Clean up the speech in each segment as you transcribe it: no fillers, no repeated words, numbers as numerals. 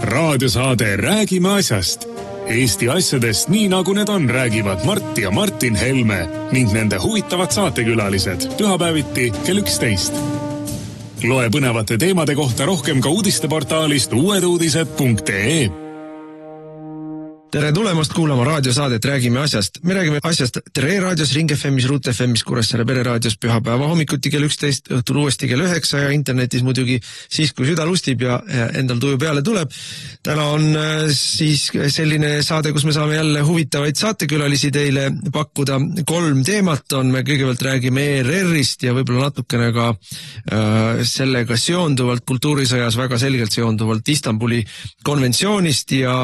Raadiosaade Räägime asjast. Eesti asjadest nii nagu need on, räägivad Mart ja Martin Helme ning nende huvitavad saatekülalised pühapäeviti kell 11. Loe põnevate teemade kohta rohkem ka uudisteportaalist uueduudised.ee. Tere tulemast kuulama raadiosaadet Räägime asjast. Me räägime asjast Tere raadios, Ring FM'is, Ruut FM'is, Kuressaare pereraadios pühapäeva hommikuti kell 11, õhtul uuesti kell 9 ja internetis muidugi siis, kui süda lustib ja endal tuju peale tuleb. Täna on siis selline saade, kus me saame jälle huvitavaid saatekülalisi teile pakkuda. 3 teemat on, me kõigepealt räägime ERR-ist ja võib-olla natukene ka sellega seonduvalt, kultuurisõjas väga selgelt seonduvalt Istanbuli konventsioonist ja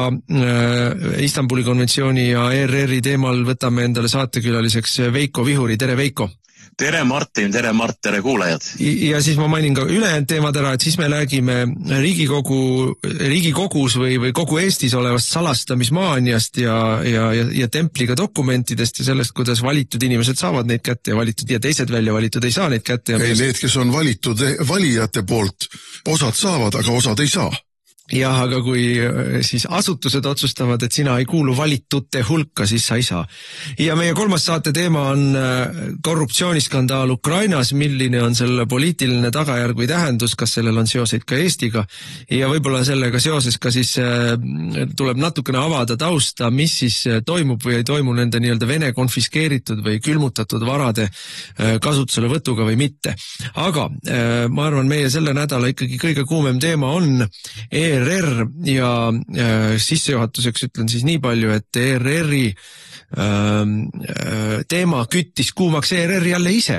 Istanbuli konventsiooni ja ERR-i teemal võtame endale saatekülaliseks Veiko Vihuri. Tere Veiko! Tere Martin, tere Mart, tere kuulajad! Ja siis ma mainin ka ülejäänud teemad ära, et siis me räägime Riigikogus või kogu Eestis olevast salastamismaaniast ja templiga dokumentidest ja sellest, kuidas valitud inimesed saavad neid kätte ja teised välja valitud ei saa neid kätte. Need, kes on valitud valijate poolt, osad saavad, aga osad ei saa. Jah, aga kui siis asutused otsustavad, et sina ei kuulu valitute hulka, siis sa ei saa. Ja meie 3. saate teema on korruptsiooniskandaal Ukrainas, milline on selle poliitiline tagajärg või tähendus, kas sellel on seoseid ka Eestiga ja võib-olla sellega seoses ka siis tuleb natukene avada tausta, mis siis toimub või ei toimu nende nii-öelda Vene konfiskeeritud või külmutatud varade kasutusele võtuga või mitte. Aga ma arvan, meie selle nädala ikkagi kõige kuumem teema on ERR ja sissejuhatuseks ütlen siis nii palju, et ERR-i teema küttis kuumaks ERR jälle ise,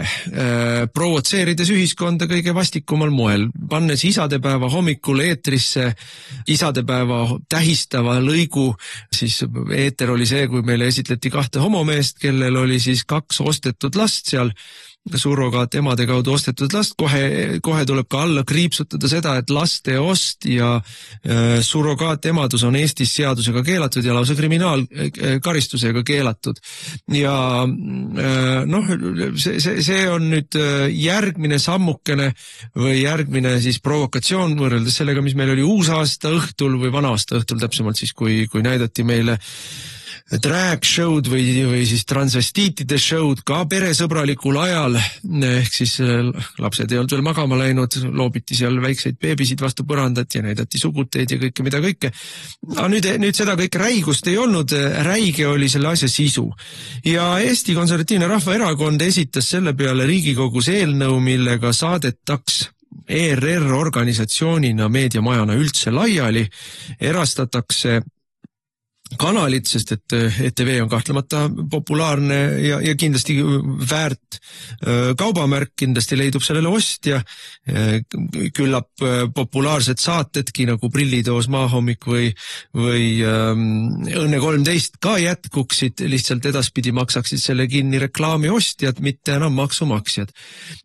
provotseerides ühiskonda kõige vastikumal moel, pannes isadepäeva hommikul eetrisse isadepäeva tähistava lõigu, siis eeter oli see, kui meile esitleti 2 homomeest, kellel oli siis 2 ostetud last seal, surrogaat emade kaudu ostetud last, kohe tuleb ka alla kriipsutada seda, et laste ost ja surrogaat emadus on Eestis seadusega keelatud ja lausa kriminaalkaristusega keelatud. Ja see on nüüd järgmine sammukene või järgmine siis provokatsioon võrreldes sellega, mis meil oli uusaasta õhtul või vana-aasta õhtul täpsemalt siis, kui näidati meile drag show'd või siis transvestiitide show'd ka peresõbralikul ajal, ehk siis lapsed ei olnud veel magama läinud, loobiti seal väikseid beebisid vastu põrandat ja näidati suguteid ja kõike mida kõike. Aga nüüd seda kõik räigust ei olnud, räige oli selle asja sisu. Ja Eesti Konservatiivne Rahvaerakond esitas selle peale Riigikogus eelnõu, millega saadetaks ERR organisatsioonina, meediamajana üldse laiali, erastatakse kanalit, sest et ETV on kahtlemata populaarne ja kindlasti väärt kaubamärk, kindlasti leidub sellele ostja, küllap populaarsed saatedki nagu Prillitoos, Maahommik või Õnne 13 ka jätkuksid, lihtsalt edaspidi maksaksid selle kinni reklaami ostjad, mitte enam maksumaksjad.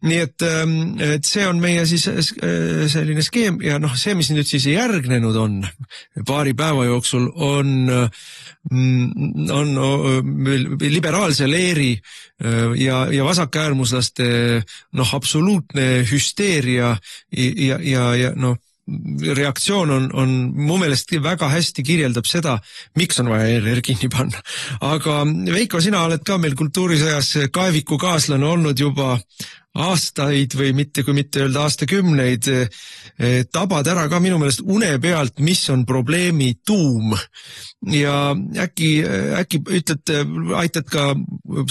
Nii et see on meie siis selline skeem ja see, mis nüüd siis järgnenud on paari päeva jooksul, on liberaalse leeri ja vasakäärmuslaste absoluutne hüsteeria ja reaktsioon on mu meelest väga hästi kirjeldab seda, miks on vaja ERR kinni panna. Aga Veiko, sina oled ka meil kultuurisõjas kaeviku kaaslane olnud juba aastaid või kui mitte öelda aastakümneid, tabad ära ka minu meelest une pealt, mis on probleemi tuum. Ja äkki ütled, aitad ka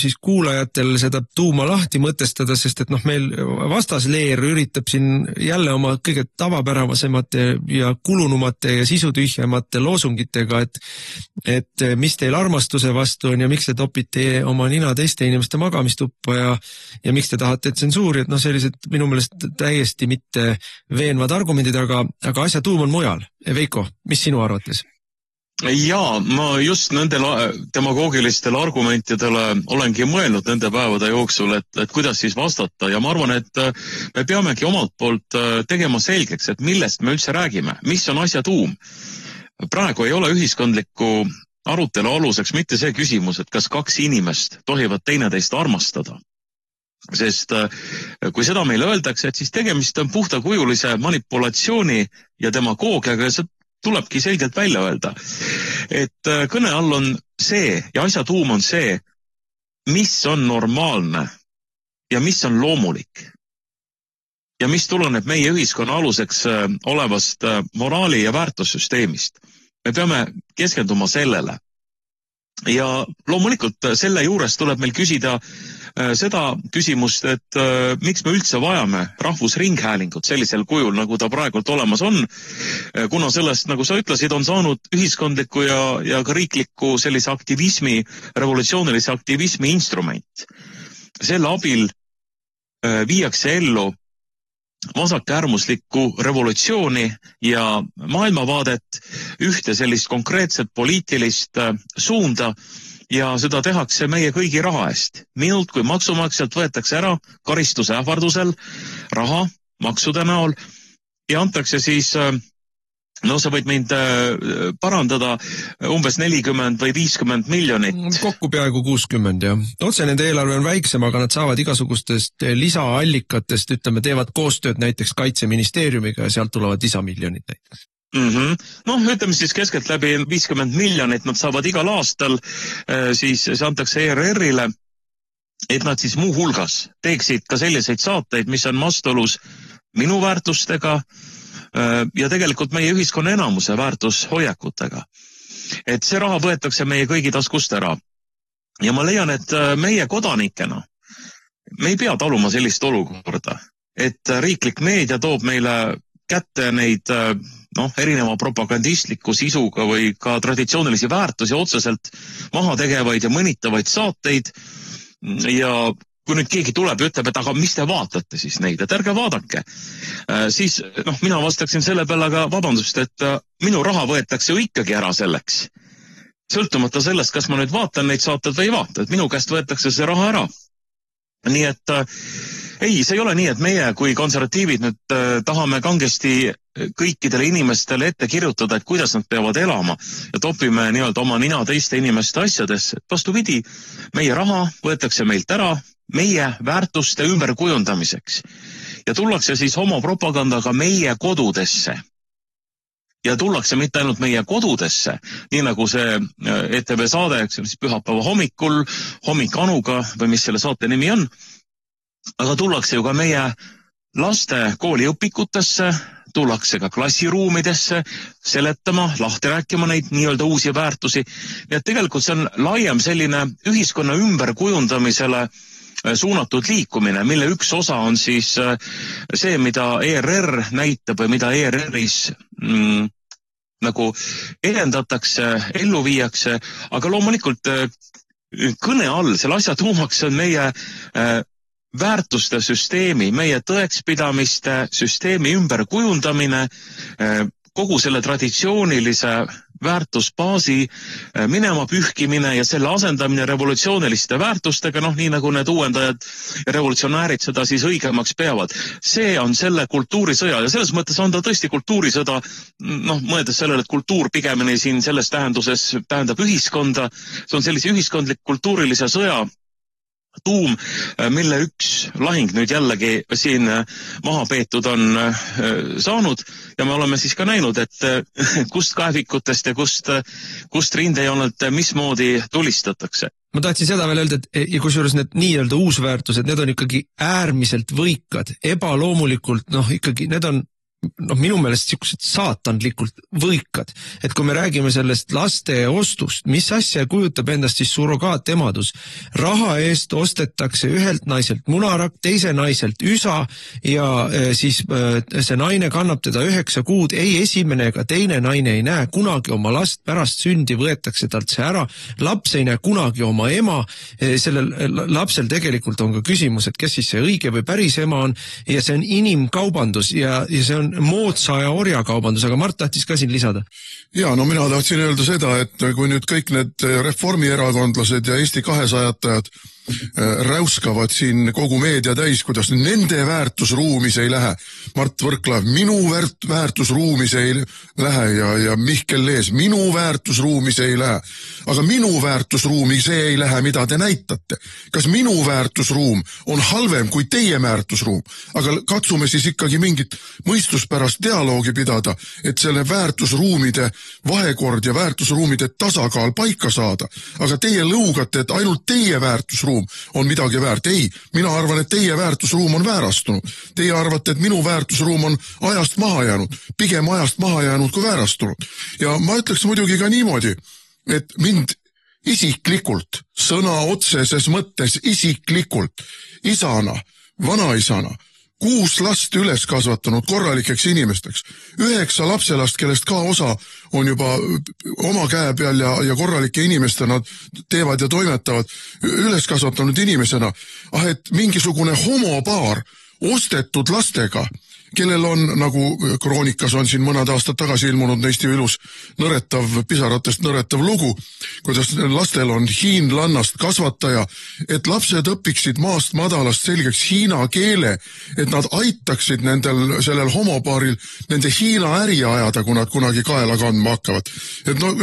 siis kuulajatel seda tuuma lahti mõtestada, sest et meil vastasleer üritab siin jälle oma kõige tavapärasemate ja kulunumate ja sisutühjemate loosungitega, et mis teil armastuse vastu on ja miks te topite oma nina teiste inimeste magamistuppa ja miks te tahate tsensuuri, et sellised minu meelest täiesti mitte veenvad argumendid, aga asja tuum on mujal. Veiko, mis sinu arvates? Jaa, ma just nendele demagoogilistele argumentidele olengi mõelnud nende päevade jooksul, et kuidas siis vastata ja ma arvan, et me peamegi omalt poolt tegema selgeks, et millest me üldse räägime, mis on asja tuum. Praegu ei ole ühiskondliku arutelu aluseks mitte see küsimus, et kas 2 inimest tohivad teineteist armastada. Sest kui seda meile öeldakse, et siis tegemist on puhtakujulise manipulatsiooni ja demagoogiaga ja see tulebki selgelt välja öelda. Et kõne all on see ja asja tuum on see, mis on normaalne ja mis on loomulik. Ja mis tuleneb meie ühiskonna aluseks olevast moraali ja väärtussüsteemist. Me peame keskenduma sellele. Ja loomulikult selle juures tuleb meil küsida seda küsimust, et miks me üldse vajame rahvusringhäälingut sellisel kujul, nagu ta praegult olemas on, kuna sellest, nagu sa ütlesid, on saanud ühiskondliku ja ka riikliku sellise aktivismi, revolutsioonilise aktivismi instrument. Selle abil viiakse ellu vasakäärmuslikku revolutsiooni ja maailmavaadet, ühte sellist konkreetset poliitilist suunda ja seda tehakse meie kõigi raha eest. Minult kui maksumaksjalt võetakse ära karistuse ähvardusel raha maksude näol ja antakse siis, no sa võid mind parandada, umbes 40 või 50 miljonit. Kokku peaaegu 60, jah. Otse nende eelarve on väiksem, aga nad saavad igasugustest lisaallikatest, ütleme, teevad koostööd näiteks Kaitseministeeriumiga ja sealt tulevad lisamiljonid näiteks. No, ütleme siis keskelt läbi 50 miljonit nad saavad igal aastal, siis see antakse ERR-ile, et nad siis muu hulgas teeksid ka selliseid saateid, mis on vastuolus minu väärtustega ja tegelikult meie ühiskonna enamuse väärtushoiakutega. Et see raha võetakse meie kõigi taskust ära. Ja ma leian, et meie kodanikena me ei pea taluma sellist olukorda, et riiklik meedia toob meile kätte neid erineva propagandistliku sisuga või ka traditsioonilisi väärtusi otseselt maha tegevaid ja mõnitavaid saateid ja kui nüüd keegi tuleb ja ütleb, et aga mis te vaatate siis neid, et ärge vaadake, siis mina vastaksin selle peale aga vabandust, et minu raha võetakse ju ikkagi ära selleks. Sõltumata sellest, kas ma nüüd vaatan neid saated või ei vaata, et minu käest võetakse see raha ära. Nii et ei, see ei ole nii, et meie kui konservatiivid nüüd tahame kangesti kõikidele inimestele ette kirjutada, et kuidas nad peavad elama ja topime nii-öelda oma nina teiste inimeste asjadesse. Vastupidi, meie raha võetakse meilt ära meie väärtuste ümberkujundamiseks ja tullakse siis homopropagandaga meie kodudesse. Ja tullakse mitte ainult meie kodudesse, nii nagu see ETV saade, siis pühapäeva hommikul, hommikanuga või mis selle saate nimi on, aga tullakse ju ka meie laste kooliõpikutesse, tullakse ka klassiruumidesse seletama, lahti rääkima neid nii-öelda uusi väärtusi. Ja tegelikult see on laiem selline ühiskonna ümberkujundamisele suunatud liikumine, mille üks osa on siis see, mida ERR näitab või mida ERR-is nagu edendatakse, ellu viiakse, aga loomulikult kõne all, selle asja tuumaks on meie väärtuste süsteemi, meie tõekspidamiste süsteemi ümberkujundamine, kogu selle traditsioonilise väärtusbaasi minema pühkimine ja selle asendamine revolutsiooniliste väärtustega, nii nagu need uuendajad ja revolutsionäärid seda siis õigemaks peavad. See on selle kultuurisõja ja selles mõttes on ta tõesti kultuurisõda, mõeldes sellele, et kultuur pigemini siin selles tähenduses tähendab ühiskonda, see on sellise ühiskondlik kultuurilise sõja tuum, mille üks lahing nüüd jällegi siin maha peetud on saanud ja me oleme siis ka näinud, et kust kaevikutest ja kust rindejoonelt mismoodi tulistatakse. Ma tahtsin seda veel öelda, et kusjuures need nii-öelda uusväärtused, need on ikkagi äärmiselt võikad, ebaloomulikult, ikkagi need on minu meelest siuksed saatanlikult võikad, et kui me räägime sellest laste ostust, mis asja kujutab endast siis surrogaatemadus, raha eest ostetakse ühelt naiselt munarakk, teise naiselt üsa ja siis see naine kannab teda 9 kuud, ei esimene ega teine naine ei näe kunagi oma last, pärast sündi võetakse talt see ära, laps ei näe kunagi oma ema, sellel lapsel tegelikult on ka küsimus, et kes siis see õige või päris ema on ja see on inimkaubandus ja see on moodsa ja orjakaubandus, aga Mart tahtis ka siin lisada. Ja, mina tahtsin öelda seda, et kui nüüd kõik need reformierakondlased ja Eesti 200-tajad räuskavad siin kogu meedia täis, kuidas nende väärtusruumis ei lähe. Mart Võrklaev, minu väärtusruumis ei lähe ja Mihkel Lees, minu väärtusruumis ei lähe. Aga minu väärtusruumi see ei lähe, mida te näitate. Kas minu väärtusruum on halvem kui teie väärtusruum? Aga katsume siis ikkagi mingit mõistuspärast dialoogi pidada, et selle väärtusruumide vahekord ja väärtusruumide tasakaal paika saada. Aga teie lõugate, et ainult teie väärtusruum on midagi väärt. Ei, mina arvan, et teie väärtusruum on väärastunud. Teie arvate, et minu väärtusruum on ajast maha jäänud. Pigem ajast maha jäänud kui väärastunud. Ja ma ütleks muidugi ka niimoodi, et mind isiklikult, sõna otseses mõttes isiklikult, isana, vanaisana, 6 last üles kasvatanud korralikeks inimesteks, 9 lapselast, kellest ka osa on juba oma käe peal ja korralike inimestena teevad ja toimetavad, üles kasvatanud inimesena, et mingisugune homopaar ostetud lastega, kellel on, nagu kroonikas on siin mõned aastad tagasi ilmunud neist ju ilus nõretav, pisaratest nõretav lugu, kuidas lastel on hiinlannast kasvataja, et lapsed õpiksid maast madalast selgeks hiina keele, et nad aitaksid sellel homopaaril nende Hiina äri ajada, kui nad kunagi kaela kandma hakkavad. Et no,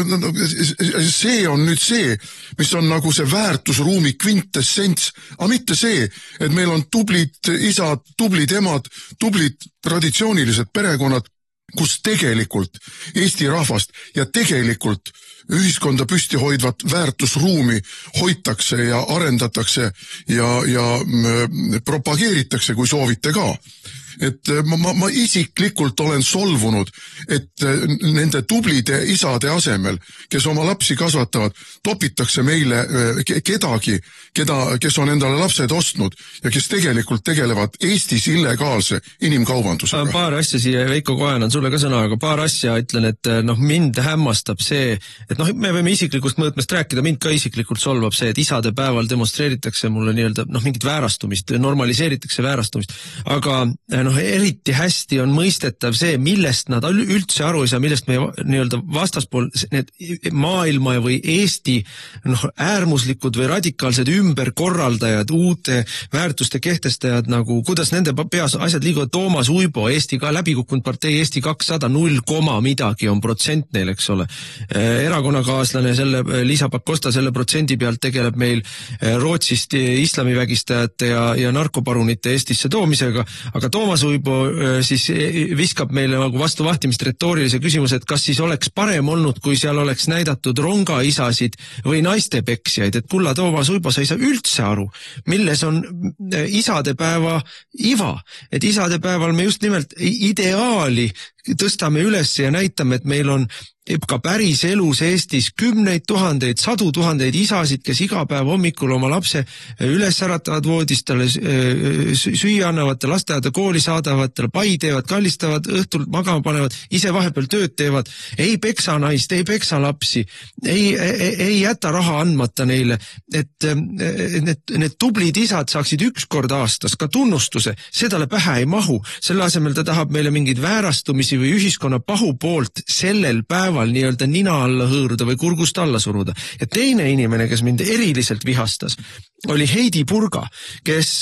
see on nüüd see, mis on nagu see väärtusruumi kvintessents, aga mitte see, et meil on tublid isad, tublid emad, tublid traditsioonilised perekonnad, kus tegelikult Eesti rahvast ja tegelikult ühiskonda püsti hoidvat väärtusruumi hoitakse ja arendatakse ja propageeritakse, kui soovite ka. Et ma isiklikult olen solvunud, et nende tublide isade asemel, kes oma lapsi kasvatavad, topitakse meile kedagi, kes on endale lapsed ostnud ja kes tegelikult tegelevad Eestis illegaalse inimkaubandusega. Paar asja siia, Veiko Kojan on sulle ka sõna, aga paar asja ütlen, et mind hämmastab see, et me võime isiklikust mõõtmest rääkida, mind ka isiklikult solvab see, et isade päeval demonstreeritakse mulle nii-öelda mingit väärastumist, normaliseeritakse väärastumist, aga eriti hästi on mõistetav see, millest nad üldse aru ei saa, millest meie nii-öelda vastaspool need maailma või Eesti äärmuslikud või radikaalsed ümberkorraldajad, uute väärtuste kehtestajad, nagu kuidas nende peas asjad liiguvad. Toomas Uibo, Eesti ka läbikukkunud partei Eesti 200, 0, midagi on protsent neil, eks ole. Erakonnakaaslane, Liisa Pakosta selle protsendi pealt tegeleb meil Rootsist islamivägistajate ja narkoparunite Eestisse toomisega, aga Toomas Uibo siis viskab meile nagu vastu vahtimist retoorilise küsimuse, et kas siis oleks parem olnud, kui seal oleks näidatud rongaisasid või naistepeksjaid, et kulla Toomas Uibo, sa ei saa üldse aru, milles on isadepäeva iva, et isadepäeval me just nimelt ideaali tõstame üles ja näitame, et meil on ka päris elus Eestis 10 000, 100 000 isasid, kes iga päev hommikul oma lapse üles äratavad voodist, talle süüa annavad, lasteaeda kooli saadavad, talle pai teevad, kallistavad, õhtul magama panevad, ise vahepeal tööd teevad, ei peksa naist, ei peksa lapsi, ei jäta raha andmata neile, et need tublid isad saaksid 1 kord aastas ka tunnustuse, see talle pähe ei mahu, selle asemel ta tahab meile mingeid väärastumisi või ühiskonna pahu poolt sellel päeval nii-öelda nina alla hõõruda või kurgust alla suruda. Ja teine inimene, kes mind eriliselt vihastas, oli Heidi Purga, kes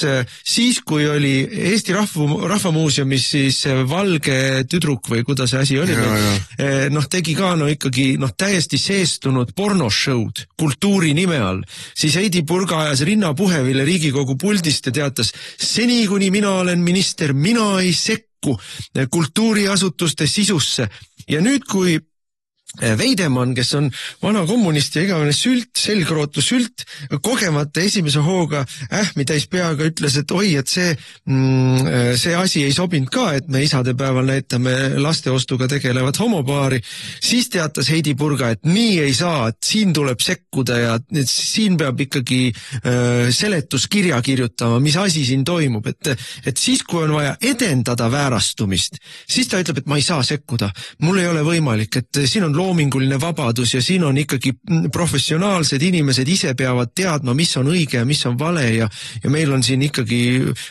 siis, kui oli Eesti Rahvamuuseumis siis valge tüdruk või kuidas see asi oli, tegi ka ikkagi täiesti seestunud pornoshow'd kultuuri nime all, siis Heidi Purga ajas rinnapuhevile Riigikogu puldist ja teatas, seni kuni mina olen minister, mina ei sekku kultuuriasutuste sisusse. Ja nüüd, kui Veidemann, kes on vana kommunist ja igavene sült, selgrootu sült, kogemata esimese hooga ähmi täis peaga ütles, et oi, et see asi ei sobinud ka, et me isadepäeval näitame lasteostuga tegelevat homopaari, siis teatas Heidi Purga, et nii ei saa, et siin tuleb sekkuda ja siin peab ikkagi seletuskirja kirjutama, mis asi siin toimub, et siis, kui on vaja edendada väärastumist, siis ta ütleb, et ma ei saa sekkuda, mul ei ole võimalik, et siin on loominguline vabadus ja siin on ikkagi professionaalsed inimesed ise peavad teadma, mis on õige ja mis on vale ja meil on siin ikkagi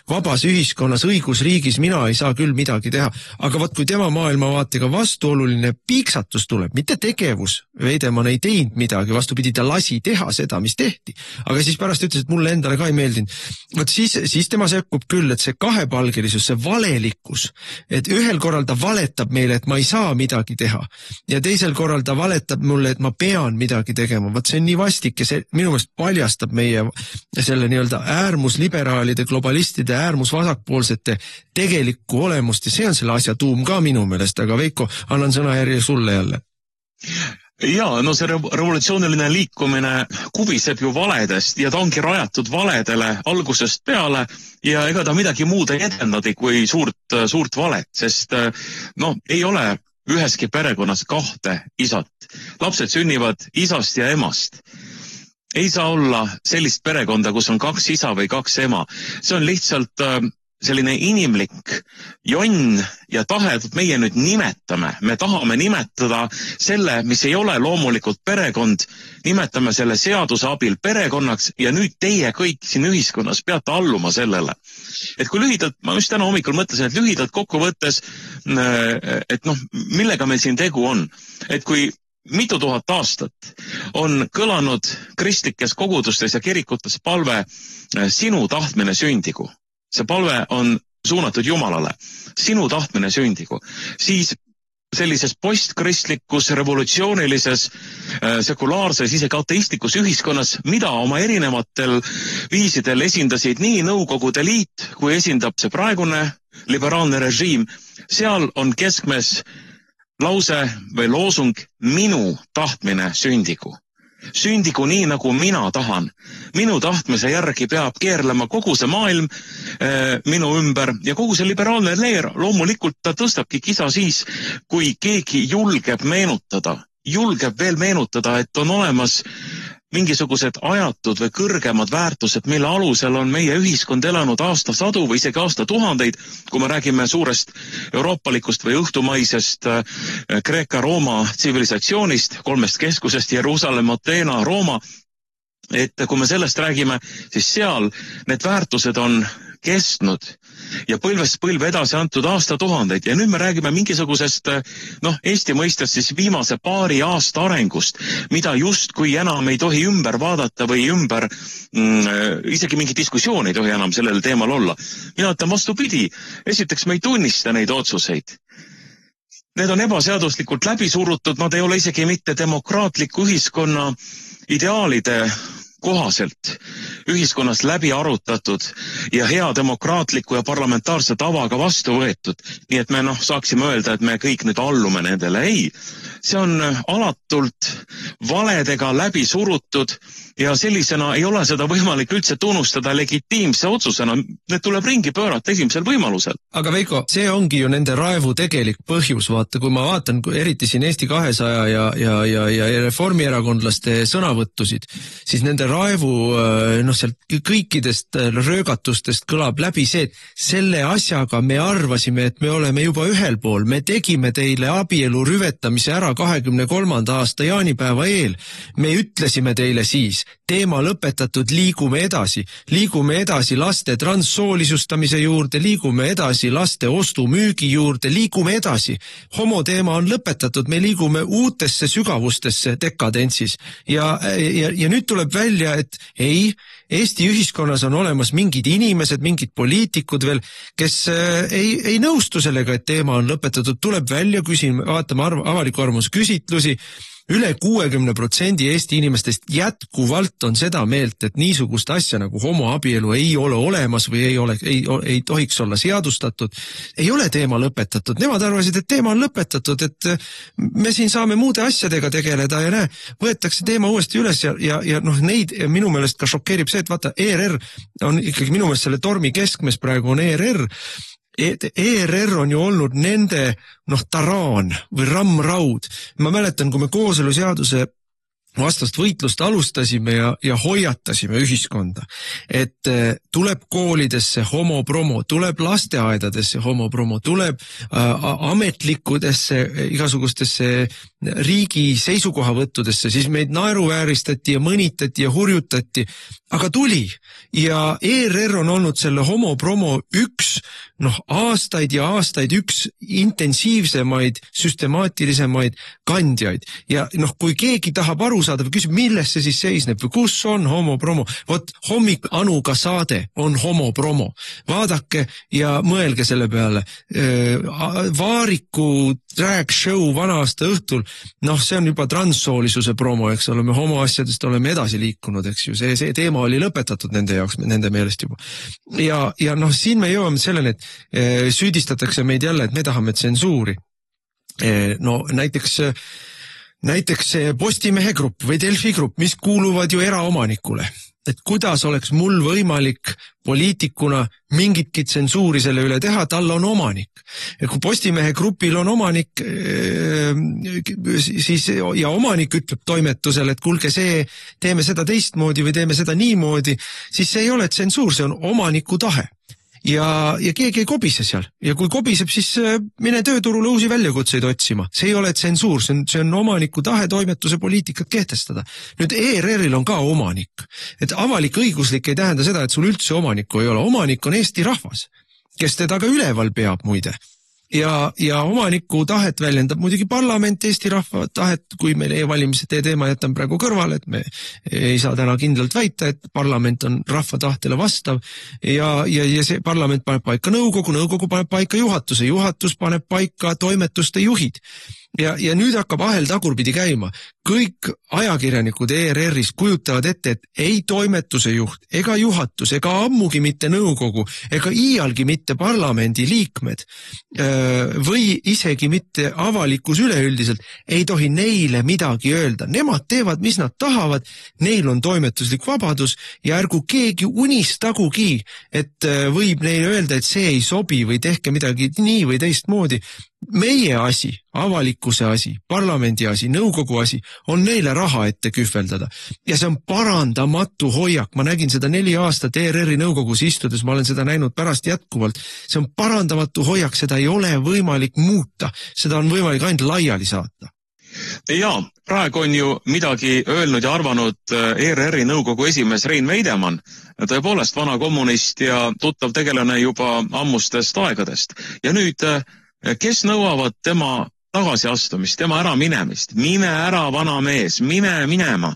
vabas ühiskonnas, õigusriigis, mina ei saa küll midagi teha. Aga kui tema maailmavaatega vastuoluline piiksatus tuleb, mitte tegevus, Veidemann ei teinud midagi, vastupidi, ta lasi teha seda, mis tehti. Aga siis pärast ütles, et mulle endale ka ei meeldinud. Võt siis tema sekkub küll, et see kahepalgelisus, see valelikkus, et ühel korral ta valetab meile, et ma ei saa midagi teha ja teisel korral ta valetab mulle, et ma pean midagi tegema. Võt see on nii vastik ja see minu meelest paljastab meie selle nii-öelda äärmusliberaalide, globalistide, äärmusvasakpoolsete tegelikku olemust ja see on selle asja tuum ka minu meelest, aga Veiko, annan sõna järje sulle jälle. Jaa, no see revolutsiooniline liikumine kubiseb ju valedest ja ta ongi rajatud valedele algusest peale ja ega ta midagi muud ei edendadi kui suurt valet, sest ei ole üheski perekonnas kahte isat. Lapsed sünnivad isast ja emast. Ei saa olla sellist perekonda, kus on 2 isa või 2 ema. See on lihtsalt selline inimlik jonn ja tahe, et meie nüüd nimetame. Me tahame nimetada selle, mis ei ole loomulikult perekond, nimetame selle seaduse abil perekonnaks ja nüüd teie kõik siin ühiskonnas peate alluma sellele. Et kui lühidalt, ma just täna hommikul mõtlesin, et lühidalt kokku võttes, et millega meil siin tegu on. Et kui mitu tuhat aastat on kõlanud kristlikes kogudustes ja kirikutes palve sinu tahtmine sündigu. See palve on suunatud Jumalale. Sinu tahtmine sündigu. Siis sellises postkristlikus, revolutsioonilises, sekulaarses, isegi ateistlikus ühiskonnas, mida oma erinevatel viisidel esindasid nii Nõukogude Liit, kui esindab see praegune liberaalne režiim, seal on keskmes lause või loosung minu tahtmine sündigu. Sündigu nii, nagu mina tahan. Minu tahtmise järgi peab keerlema kogu see maailm minu ümber ja kogu see liberaalne leer loomulikult ta tõstabki kisa siis, kui keegi julgeb veel meenutada, et on olemas mingisugused ajatud või kõrgemad väärtused, mille alusel on meie ühiskond elanud aastasadu või isegi aastatuhandeid, kui me räägime suurest euroopalikust või õhtumaisest Kreeka-Rooma tsivilisatsioonist, 3 keskusest, Jeruusalemm, Ateena, Rooma, et kui me sellest räägime, siis seal need väärtused on kestnud ja põlvest põlve edasi antud aastatuhandeid ja nüüd me räägime mingisugusest, Eesti mõistes siis viimase paari aasta arengust, mida justkui enam ei tohi ümber vaadata või isegi mingi diskussioon ei tohi enam sellel teemal olla. Mina ütlen vastupidi, esiteks me ei tunnista neid otsuseid. Need on ebaseaduslikult läbi surutud, nad ei ole isegi mitte demokraatliku ühiskonna ideaalide kohaselt ühiskonnas läbi arutatud ja hea demokraatliku ja parlamentaarse tavaga vastu võetud. Nii et me saaksime öelda, et me kõik nüüd allume nendele. Ei, see on alatult valedega läbi surutud ja sellisena ei ole seda võimalik üldse tunnustada legitiimse otsusena. Need tuleb ringi pöörata esimesel võimalusel. Aga Veiko, see ongi ju nende raevu tegelik põhjus. Vaata, kui ma vaatan eriti siin Eesti 200 ja reformierakondlaste sõnavõttusid, siis nende raevu sealt kõikidest röögatustest kõlab läbi see, et selle asjaga me arvasime, et me oleme juba ühel pool. Me tegime teile abielu rüvetamise ära 23. aasta jaanipäeva eel. Me ütlesime teile siis, teema lõpetatud, liigume edasi laste transsoolisustamise juurde, liigume edasi laste ostumüügi juurde, liigume edasi. Homoteema on lõpetatud, me liigume uutesse sügavustesse dekadentsis ja nüüd tuleb välja, et ei, Eesti ühiskonnas on olemas mingid inimesed, mingid poliitikud veel, kes ei nõustu sellega, et teema on lõpetatud, tuleb välja, vaatame avaliku arvamuse küsitlusi, üle 60% Eesti inimestest jätkuvalt on seda meelt, et niisugust asja nagu homoabielu ei ole olemas või ei tohiks olla seadustatud. Ei ole teema lõpetatud. Nemad arvasid, et teema on lõpetatud, et me siin saame muude asjadega tegeleda ja võetakse teema uuesti üles ja neid minu meelest ka šokeerib see, et vaata, ERR on ikkagi minu meelest selle tormi keskmes praegu on ERR. ERR on ju olnud nende taraan või rammraud. Ma mäletan, kui me kooseluseaduse vastast võitlust alustasime ja hoiatasime ühiskonda, et tuleb koolidesse homopromo, tuleb lasteaedadesse homopromo, tuleb ametlikudesse igasugustesse riigi seisukohavõttudesse, siis meid naeruvääristati ja mõnitati ja hurjutati, aga tuli ja ERR on olnud selle homopromo aastaid ja aastaid üks intensiivsemaid, süstemaatilisemaid kandjaid ja kui keegi tahab aru saada või küsib, milles see siis seisneb või kus on homopromo, vot Hommik Anuga saade on homopromo. Vaadake ja mõelge selle peale. Vaariku drag show vana-aasta õhtul, see on juba transsoolisuse promo, eks ole, me homoasjadest oleme edasi liikunud, eks ju, see teema oli lõpetatud nende jaoks, nende meelest juba. Ja siin me jõuame selleni, et süüdistatakse meid jälle, et me tahame tsensuuri. Näiteks Postimehe grupp või Delfi grupp, mis kuuluvad ju eraomanikule, et kuidas oleks mul võimalik poliitikuna mingitki tsensuuri selle üle teha, tal on omanik. Ja kui Postimehe grupil on omanik, siis ja omanik ütleb toimetusele, et kuulge teeme seda teistmoodi või teeme seda niimoodi, siis see ei ole tsensuur, see on omaniku tahe. Ja keegi ei kobise seal. Ja kui kobiseb, siis mine tööturule uusi väljakutseid otsima. See ei ole tsensuur, see on omaniku tahe toimetuse poliitikat kehtestada. Nüüd ERR-il on ka omanik. Et avalik õiguslik ei tähenda seda, et sul üldse omanikku ei ole. Omanik on Eesti rahvas, kes teda ka üleval peab muide. Ja omaniku tahet väljendab muidugi parlament, Eesti rahva tahet, kui meil e-valimised teema jätame praegu kõrvale, et me ei saa täna kindlalt väita, et parlament on rahva tahtele vastav ja see parlament paneb paika nõukogu paneb paika juhatus paneb paika toimetuste juhid. Ja nüüd hakkab ahel tagurpidi käima. Kõik ajakirjanikud ERR-is kujutavad ette, et ei toimetuse juht, ega juhatus, ega ammugi mitte nõukogu, ega iialgi mitte parlamendi liikmed või isegi mitte avalikkus üleüldiselt ei tohi neile midagi öelda. Nemad teevad, mis nad tahavad, neil on toimetuslik vabadus ja ärgu keegi unistagugi, et võib neile öelda, et see ei sobi või tehke midagi nii või teistmoodi. Meie asi, avalikkuse asi, parlamendi asi, nõukogu asi on neile raha ette kühveldada. Ja see on parandamatu hoiak. Ma nägin seda 4 aastat ERR-i nõukogus istudes, ma olen seda näinud pärast jätkuvalt. See on parandamatu hoiak, seda ei ole võimalik muuta. Seda on võimalik ainult laiali saata. Jaa, praegu on ju midagi öelnud ja arvanud ERR-i nõukogu esimees Rein Veidemann, tõepoolest vana kommunist ja tuttav tegelane juba ammustest aegadest. Ja nüüd kes nõuavad tema tagasiastumist, tema ära minemist? Mine ära, vana mees, mine minema.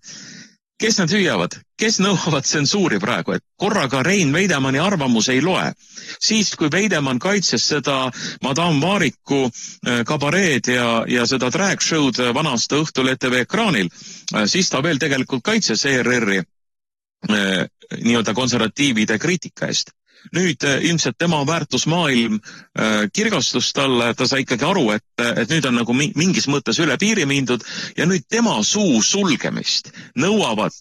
Kes nad hüüavad? Kes nõuavad tsensuuri praegu? Et korraga Rein Veidemanni arvamus ei loe. Siis, kui Veidemann kaitses seda Madame Vaariku kabareed ja seda drag show'd vana-aasta õhtul ETV ekraanil, siis ta veel tegelikult kaitses ERR-i nii-öelda konservatiivide kriitika eest. Nüüd ilmselt tema väärtusmaailm kirgastus talle, ta sai ikkagi aru, et nüüd on nagu mingis mõttes üle piiri mindud ja nüüd tema suu sulgemist nõuavad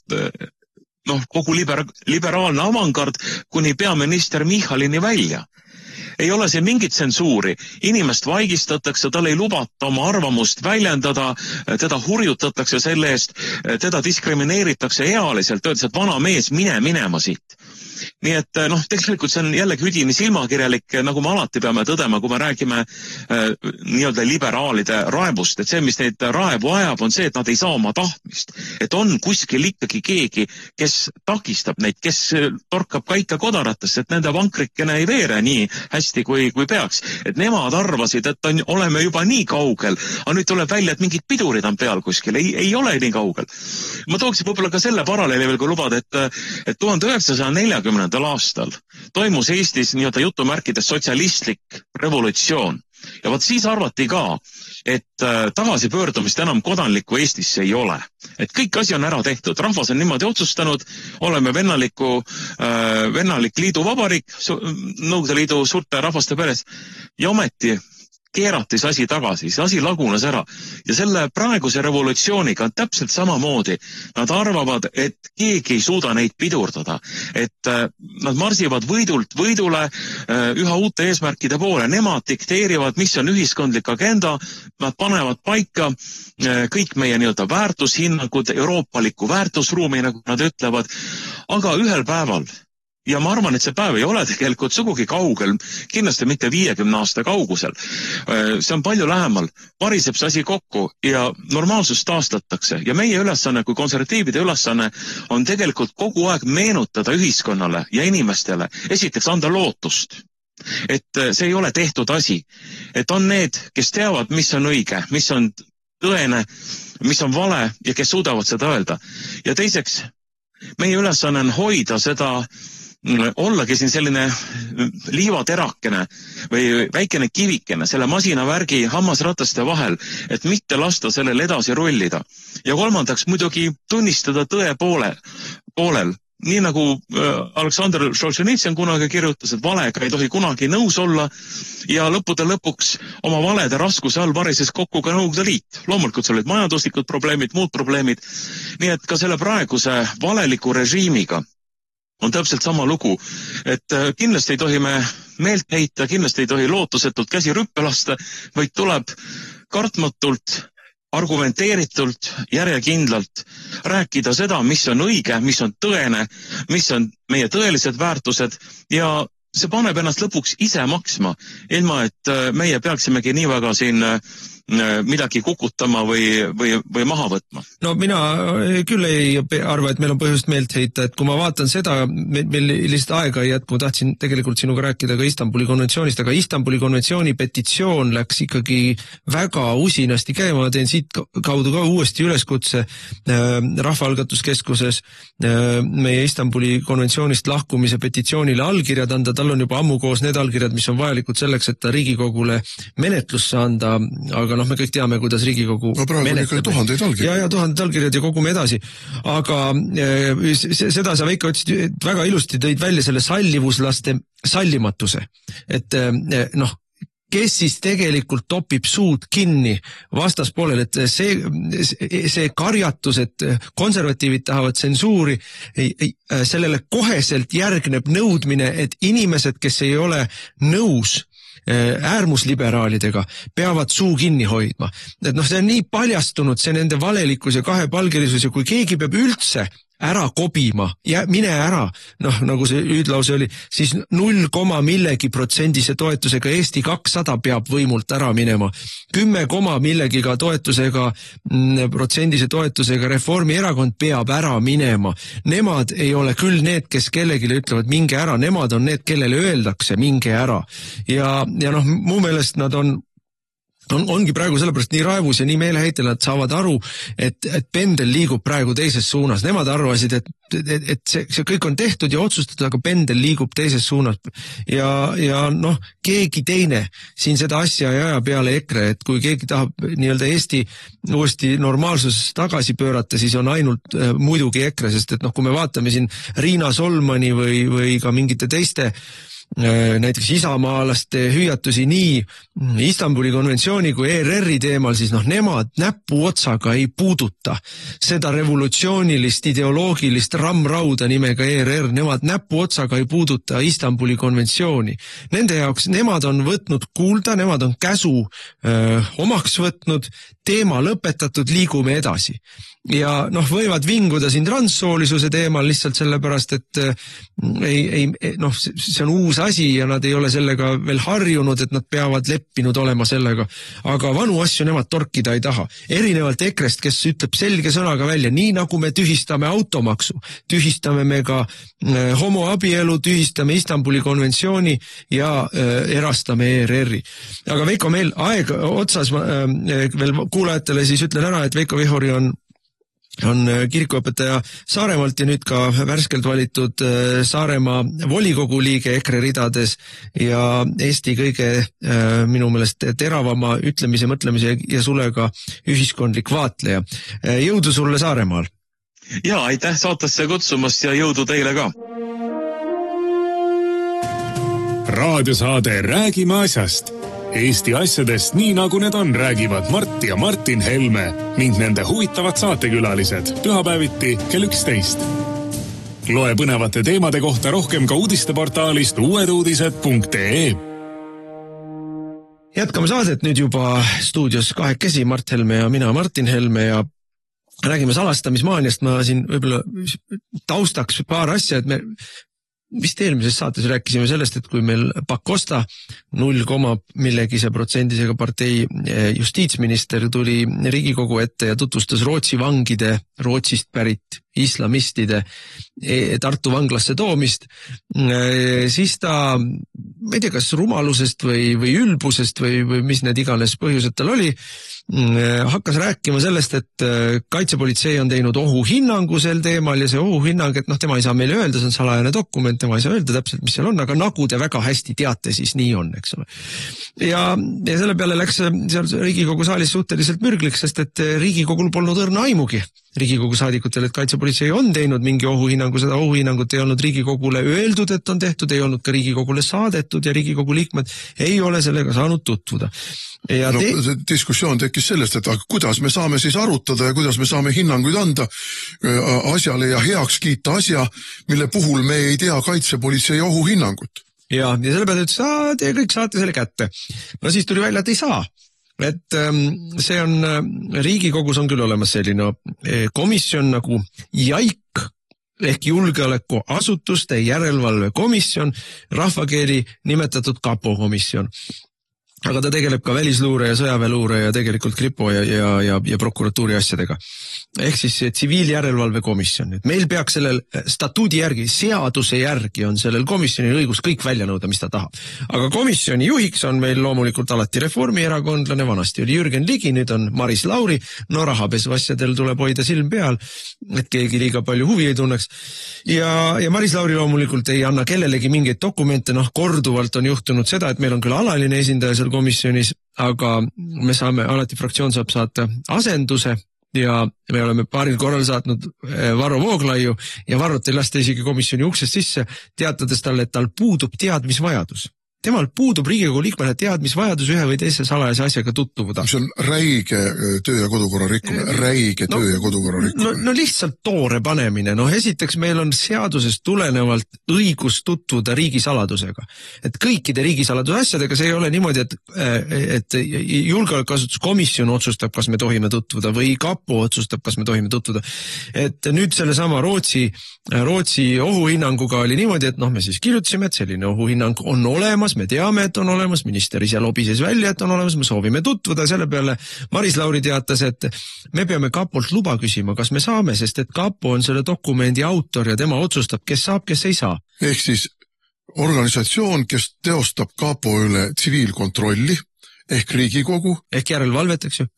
kogu liberaalne avangard kuni peaminister Michalini välja. Ei ole see mingit tsensuuri, inimest vaigistatakse, tal ei lubata oma arvamust väljendada, teda hurjutatakse selle eest, teda diskrimineeritakse ealiselt, öeldes, et vana mees, mine minema siit. Nii et tegelikult see on jällegi üdini silmakirjalik, nagu me alati peame tõdema, kui me räägime nii-öelda liberaalide raebust, et see, mis neid raevu ajab, on see, et nad ei saa oma tahtmist. Et on kuskil ikkagi keegi, kes takistab neid, kes torkab kaika kodaratesse, et nende vankrikene ei veere nii hästi, kui peaks. Et nemad arvasid, et oleme juba nii kaugel, aga nüüd tuleb välja, et mingid pidurid on peal kuskil, ei ole nii kaugel. Ma tooksin võib-olla ka selle paralleeli veel, kui lubad, et 1940 aastal toimus Eestis nii-öelda jutumärkides sotsialistlik revolutsioon. Ja vot siis arvati ka, et tagasipöördumist enam kodanlikku Eestisse ei ole. Et kõik asi on ära tehtud. Rahvas on niimoodi otsustanud, oleme vennalik liidu vabariik, Nõukogude Liidu suurte rahvaste peres. Ja ometi keerati see asi tagasi, see asi lagunes ära. Ja selle praeguse revolutsiooniga on täpselt samamoodi. Nad arvavad, et keegi ei suuda neid pidurdada. Et nad marsivad võidult võidule üha uute eesmärkide poole. Nemad dikteerivad, mis on ühiskondlik agenda. Nad panevad paika kõik meie nii-öelda väärtushinnangud, euroopaliku väärtusruumi, nagu nad ütlevad. Aga ühel päeval, ja ma arvan, et see päev ei ole tegelikult sugugi kaugel, kindlasti mitte 50 aasta kaugusel. See on palju lähemal, variseb see asi kokku ja normaalsus taastatakse. Ja meie ülesanne kui konservatiivide ülesanne on tegelikult kogu aeg meenutada ühiskonnale ja inimestele. Esiteks anda lootust, et see ei ole tehtud asi. Et on need, kes teavad, mis on õige, mis on tõene, mis on vale ja kes suudavad seda öelda. Ja teiseks, meie ülesanne on hoida seda ollagi siin selline liivaterakene või väikene kivikene selle masinavärgi hammasrataste vahel, et mitte lasta sellel edasi rullida. Ja kolmandaks muidugi tunnistada tõe poolel. Nii nagu Aleksandr Solženitsyn kunagi kirjutas, et valega ei tohi kunagi nõus olla ja lõppude lõpuks oma valede raskuse all varises kokku ka Nõukogude Liit. Loomulikult seal olid majanduslikud probleemid, muud probleemid. Nii et ka selle praeguse valeliku režiimiga on täpselt sama lugu, et kindlasti ei tohi me meelt heita, kindlasti ei tohi lootusetult käsi rüppe lasta, vaid tuleb kartmatult, argumenteeritult, järjekindlalt rääkida seda, mis on õige, mis on tõene, mis on meie tõelised väärtused ja see paneb ennast lõpuks ise maksma, ilma et meie peaksimegi nii väga siin midagi kukutama või maha võtma. No mina küll ei arva, et meil on põhjust meelt heita, et kui ma vaatan seda, meil lihtsalt aega ei jätku, ma tahtsin tegelikult sinuga rääkida ka Istanbuli konventsioonist, aga Istanbuli konventsiooni petitsioon läks ikkagi väga usinasti käima, ma teen siit kaudu ka uuesti üleskutse Rahvaalgatuskeskuses meie Istanbuli konventsioonist lahkumise petitsioonile allkirjad anda, tal on juba ammu koos need allkirjad, mis on vajalikud selleks, et ta Riigikogule menetlusse anda, aga me kõik teame, kuidas Riigikogu menetleb. Tuhandeid allkirjad. Ja tuhandeid allkirjad ja kogume edasi. Aga seda sa Veiko ütlesid, väga ilusti tõid välja selle sallivuslaste sallimatuse. Et kes siis tegelikult topib suud kinni vastaspoolel, et see karjatus, et konservatiivid tahavad tsensuuri, sellele koheselt järgneb nõudmine, et inimesed, kes ei ole nõus äärmusliberaalidega, peavad suu kinni hoidma. Et see on nii paljastunud, see nende valelikkus ja kahepalgelisus ja kui keegi peab üldse ära kobima ja mine ära, nagu see hüüdlause oli, siis 0, millegi% toetusega Eesti 200 peab võimult ära minema. 10, millegiga toetusega, protsendise toetusega Reformierakond peab ära minema. Nemad ei ole küll need, kes kellelegi ütlevad minge ära, nemad on need, kellele öeldakse minge ära. Ja mu meelest nad ongi praegu sellepärast nii raevus ja nii meeleheitel, nad saavad aru, et pendel liigub praegu teises suunas. Nemad arvasid, et see kõik on tehtud ja otsustatud, aga pendel liigub teises suunas. Ja keegi teine siin seda asja ei aja peale EKRE, et kui keegi tahab nii-öelda Eesti uuesti normaalsuses tagasi pöörata, siis on ainult muidugi EKRE, sest et kui me vaatame siin Riina Solmani või ka mingite teiste näiteks isamaalaste hüüatusi nii Istanbuli konventsiooni kui ERR-i teemal, siis nemad näpu otsaga ei puuduta seda revolutsioonilist ideoloogilist rammrauda nimega ERR, nemad näpu otsaga ei puuduta Istanbuli konventsiooni. Nende jaoks, nemad on võtnud kuulda, nemad on käsu omaks võtnud, teema lõpetatud, liigume edasi. Ja võivad vinguda siin transsoolisuse teemal lihtsalt sellepärast, et see on uus asi ja nad ei ole sellega veel harjunud, et nad peavad leppinud olema sellega. Aga vanu asju nemad torkida ei taha. Erinevalt EKRE-st, kes ütleb selge sõnaga välja, nii nagu me tühistame automaksu, tühistame me ka homoabielu, tühistame Istanbuli konventsiooni ja erastame ERR-i. Aga Veiko, meil aeg otsas veel kuulajatele siis ütlen ära, et Veiko Vihori on kirikuõpetaja Saaremaalt ja nüüd ka värskelt valitud Saaremaa volikogu liige EKRE ridades ja Eesti kõige minu meelest teravama ütlemise, mõtlemise ja sulega ühiskondlik vaatleja. Jõudu sulle Saaremaal! Ja, aitäh saatesse kutsumast ja jõudu teile ka! Raadiosaade Räägime asjast. Eesti asjadest nii nagu need on, räägivad Mart ja Martin Helme ning nende huvitavad saatekülalised pühapäeviti kell 11. Loe põnevate teemade kohta rohkem ka uudisteportaalist uueduudised.ee. Jätkame saadet nüüd juba stuudios kahekesi, Mart Helme ja mina, Martin Helme, ja räägime salastamismaaniast. Ma siin võib-olla taustaks paar asja, et me vist eelmises saates rääkisime sellest, et kui meil Pakosta 0,millegise% partei justiitsminister tuli Riigikogu ette ja tutvustas Rootsi vangide, Rootsist pärit islamistide Tartu vanglasse toomist, siis ta, ma ei tea, kas rumalusest või ülbusest või mis need iganes põhjused tal oli, hakkas rääkima sellest, et kaitsepolitsei on teinud ohuhinnangu sel teemal ja see ohuhinnang, et tema ei saa meile öelda, see on salajane dokument, tema ei saa öelda täpselt, mis seal on, aga nagu te väga hästi teate, siis nii on, eks ole. Ja selle peale läks seal Riigikogu saalis suhteliselt mürgliks, sest et Riigikogul polnud õrna aimugi Riigikogu saadikutel, et kaitsepolitsei on teinud mingi ohuhinnangu, seda ohuhinnangut ei olnud Riigikogule öeldud, et on tehtud, ei olnud ka Riigikogule saadetud ja Riigikogu liikmed ei ole sellega saanud tutvuda. Ja see diskussioon tekkis sellest, et aga kuidas me saame siis arutada ja kuidas me saame hinnanguid anda asjale ja heaks kiita asja, mille puhul me ei tea kaitsepolitsei ohuhinnangut. Ja selle peale ütles, te kõik saate selle kätte. No siis tuli välja, et ei saa. Et see on, Riigikogus on küll olemas selline komisjon nagu JAIK ehk julgeolekuasutuste järelevalvekomisjon, rahvakeeli nimetatud kapo komisjon. Aga ta tegeleb ka välisluure ja sõjaväeluure ja tegelikult kripo ja prokuratuuri asjadega. Ehk siis tsiviiljärelevalvekomisjon. Meil peaks sellel statuudi järgi, seaduse järgi on sellel komisjonil õigus kõik välja nõuda, mis ta tahab. Aga komisjoni juhiks on meil loomulikult alati reformierakondlane, vanasti oli Jürgen Ligi, nüüd on Maris Lauri. No rahapesu asjadel tuleb hoida silm peal, et keegi liiga palju huvi ei tunneks. Ja Maris Lauri loomulikult ei anna kellelegi mingeid dokumente, korduvalt on juhtunud seda, et meil on küll alaline esindaja seal komisjonis, aga me saame, alati fraktsioon saab saata asenduse ja me oleme paaril korral saatnud Varro Vooglaiu ja Varrot ei lasta isegi komisjoni uksest sisse, teatades talle, et tal puudub teadmisvajadus. Temal puudub Riigikogu liikmele teadmisvajadus ühe või teise salajase asjaga tutvuda. See on räige töö ja kodukorra rikkumine, töö ja kodukorra rikkumine. No lihtsalt toore panemine. Esiteks meil on seadusest tulenevalt õigus tutvuda riigisaladusega. Et kõikide riigisaladuse asjadega see ei ole niimoodi, et julgeolekuasutuskomisjon otsustab, kas me tohime tutvuda või kapo otsustab, kas me tohime tutvuda. Et nüüd selle sama Rootsi ohuhinnanguga oli niimoodi, et me siis kirjutasime, et selline ohuhinnang on olemas, me teame, et on olemas, minister ise lobises välja, et on olemas, me soovime tutvuda, selle peale Maris Lauri teatas, et me peame kapolt luba küsima, kas me saame, sest et kapo on selle dokumendi autor ja tema otsustab, kes saab, kes ei saa. Ehk siis organisatsioon, kes teostab kapo üle tsiviilkontrolli, ehk Riigikogu. Ehk järelevalvet, eks ju?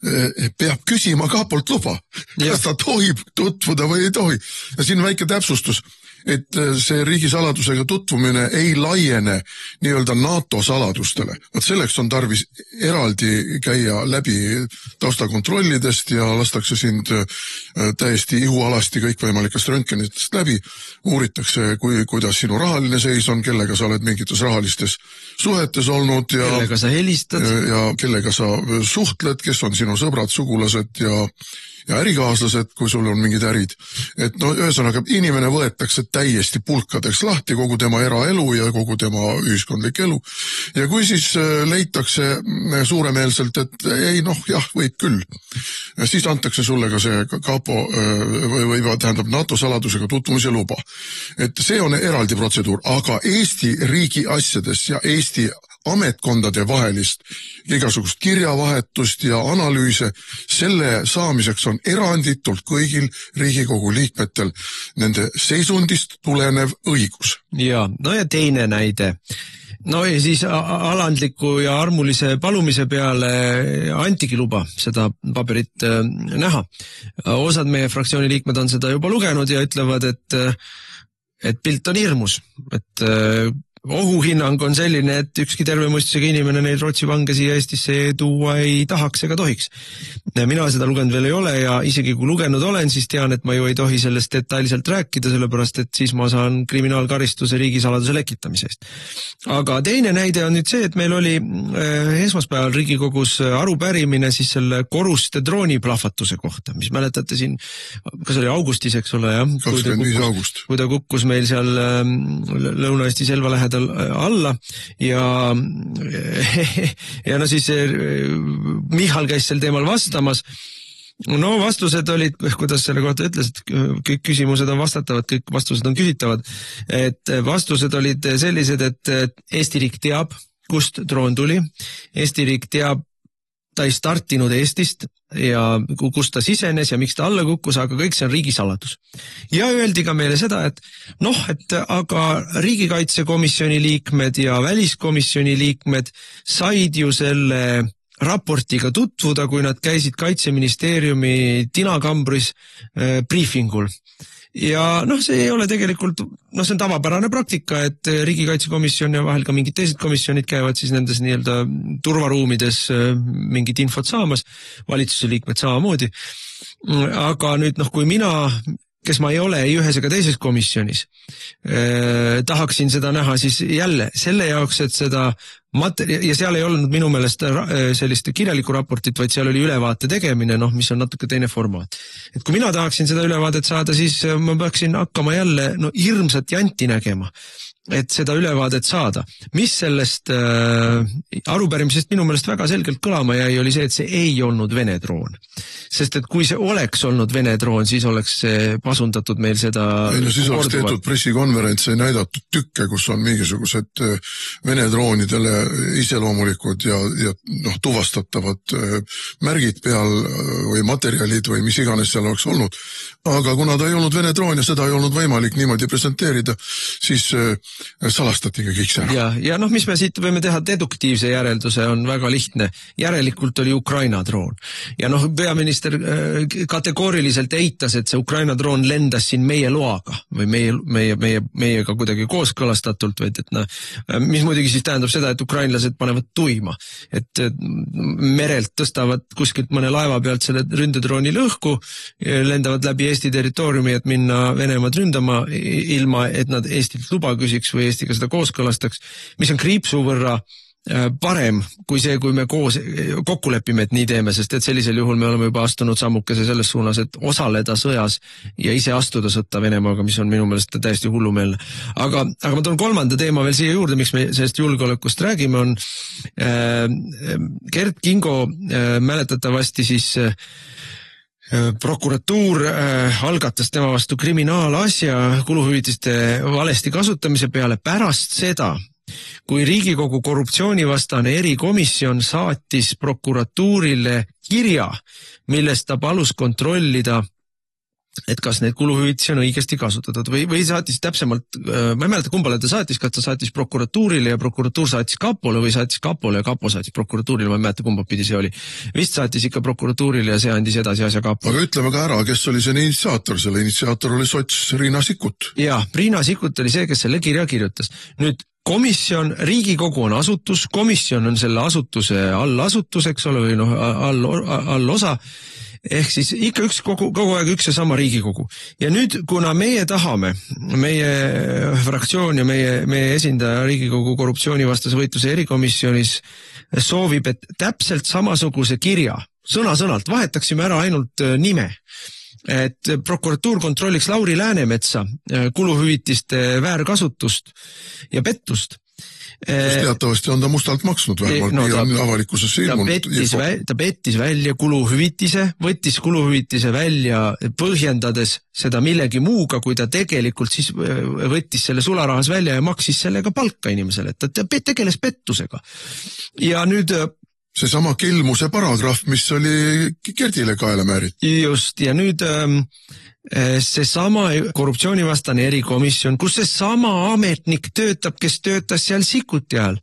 Peab küsima kapolt luba, kas ta tohib tutvuda või ei tohi. Ja siin väike täpsustus, et see riigisaladusega tutvumine ei laiene nii-öelda NATO saladustele. Selleks on tarvis eraldi käia läbi taustakontrollidest ja lastakse sind täiesti ihualasti kõikvõimalikest röntgenitest läbi. Uuritakse, kuidas sinu rahaline seis on, kellega sa oled mingites rahalistes suhetes olnud ja kellega sa helistad ja kellega sa suhtled, kes on sinu sõbrad, sugulased ja ärikaaslased, kui sul on mingid ärid. Et ühesõnaga, inimene võetakse täiesti pulkadeks lahti, kogu tema eraelu ja kogu tema ühiskondlik elu. Ja kui siis leitakse suuremeelselt, et ei, võib küll, siis antakse sulle ka see kapo või tähendab NATO saladusega tutvumise luba. Et see on eraldi protseduur, aga Eesti riigi asjades ja Eesti ametkondade vahelist igasugust kirjavahetust ja analüüse, selle saamiseks on eranditult kõigil Riigikogu liikmetel nende seisundist tulenev õigus. Ja teine näide. Ja siis alandliku ja armulise palumise peale antigi luba seda paberit näha. Osad meie fraktsiooni liikmed on seda juba lugenud ja ütlevad, et pilt on hirmus, et ohuhinnang on selline, et ükski terve mõistusega inimene neid Rootsi vange siia Eestisse tuua ei tahaks ega tohiks. Mina seda lugenud veel ei ole ja isegi kui lugenud olen, siis tean, et ma ju ei tohi sellest detailselt rääkida, sellepärast et siis ma saan kriminaalkaristuse riigisaladuse lekitamise eest. Aga teine näide on nüüd see, et meil oli esmaspäeval Riigikogus arupärimine siis selle Koruste drooniplahvatuse kohta, mis mäletate siin, kas oli augustis, eks ole, jah? 25. august. Kui ta kukkus meil seal Lõuna-Eesti Selva lähedal alla ja no siis Michal käis sel teemal vastamas. No vastused olid, kuidas selle kohta ütles, et kõik küsimused on vastatavad, kõik vastused on küsitavad, et vastused olid sellised, et Eesti riik teab, kust droon tuli, Eesti riik teab, ta ei startinud Eestist ja kust ta sisenes ja miks ta alla kukkus, aga kõik see on riigisaladus. Ja öeldi ka meile seda, et aga riigikaitsekomisjoni liikmed ja väliskomisjoni liikmed said ju selle raportiga tutvuda, kui nad käisid Kaitseministeeriumi tinakambris briefingul. Ja see ei ole tegelikult, see on tavapärane praktika, et riigikaitsekomisjon ja vahel ka mingid teised komisjonid käivad siis nendes nii-öelda turvaruumides mingit infot saamas, valitsuse liikmed samamoodi. Aga nüüd kui mina, kes ma ei ole ei ühes ega teises komisjonis, tahaksin seda näha siis jälle selle jaoks, et seda ja seal ei olnud minu meelest sellist kirjalikku raportit, vaid seal oli ülevaate tegemine, mis on natuke teine formaat. Et kui mina tahaksin seda ülevaadet saada, siis ma peaksin hakkama jälle hirmsat janti nägema, et seda ülevaadet saada. Mis sellest arupärimisest minu meelest väga selgelt kõlama jäi, oli see, et see ei olnud Vene droon. Sest et kui see oleks olnud Vene droon, siis oleks see pasundatud meil seda siis oleks tehtud pressikonverents ja näidatud tükke, kus on mingisugused Vene droonidele iseloomulikud ja tuvastatavad märgid peal või materjalid või mis iganes seal oleks olnud. Aga kuna ta ei olnud Vene droon ja seda ei olnud võimalik niimoodi presenteerida, siis salastati kõik see ära. Ja mis me siit võime teha deduktiivse järelduse on väga lihtne. Järelikult oli Ukraina droon. Ja peaminister kategooriliselt eitas, et see Ukraina droon lendas siin meie loaga või meiega kuidagi kooskõlastatult, vaid et mis muidugi siis tähendab seda, et ukrainlased panevad tuima, et merelt tõstavad kuskilt mõne laeva pealt selle ründedrooni lõhku, lendavad läbi Eesti territooriumi, et minna Venemaad ründama ilma, et nad Eestilt luba küsiks või Eestiga seda kooskõlastaks, mis on kriipsu võrra parem kui see, kui me koos kokku lepime, et nii teeme, sest et sellisel juhul me oleme juba astunud sammukese selles suunas, et osaleda sõjas ja ise astuda sõtta Venemaaga, mis on minu meelest täiesti hullumeelne. Aga ma toon kolmanda teema veel siia juurde, miks me sellest julgeolekust räägime, on Gert Kingo mäletatavasti siis prokuratuur algatas tema vastu kriminaalasja kuluhüvitiste valesti kasutamise peale pärast seda, kui Riigikogu korruptsioonivastane erikomisjon saatis prokuratuurile kirja, millest ta palus kontrollida, et kas need kuluhüvitisi on õigesti kasutatud või saatis täpsemalt, ma ei mäleta kumbale ta saatis, kas ta saatis prokuratuurile ja prokuratuur saatis kapole või saatis kapole ja kapo saatis prokuratuurile, ma ei mäleta kumba pidi see oli. Vist saatis ikka prokuratuurile ja see andis edasi asja kapole. Aga ütleme ka ära, kes oli see initsiaator, selle initsiaator oli sots Riina Sikkut. Jaa, Riina Sikkut oli see, kes selle kirja kirjutas. Nüüd komisjon, Riigikogu on asutus, komisjon on selle asutuse allasutus, eks ole, või allosa, ehk siis ikka kogu aeg üks ja sama Riigikogu. Ja nüüd, kuna meie tahame, meie fraktsioon ja meie esindaja Riigikogu korruptsioonivastase võitluse erikomisjonis soovib, et täpselt samasuguse kirja, sõna-sõnalt, vahetaksime ära ainult nime, et prokuratuur kontrolliks Lauri Läänemetsa kuluhüvitiste väärkasutust ja pettust. Teatavasti on ta mustalt maksnud vähemalt, nii on avalikkusesse ilmunud. Ta pettis välja kuluhüvitise, võttis kuluhüvitise välja põhjendades seda millegi muuga, kui ta tegelikult siis võttis selle sularahas välja ja maksis sellega palka inimesele, et ta tegeles pettusega. Ja nüüd seesama kelmuse paragrahv, mis oli Gerdile kaela määrit. Just, ja nüüd seesama korruptsioonivastane erikomisjon, kus seesama ametnik töötab, kes töötas seal Sikkuti ajal,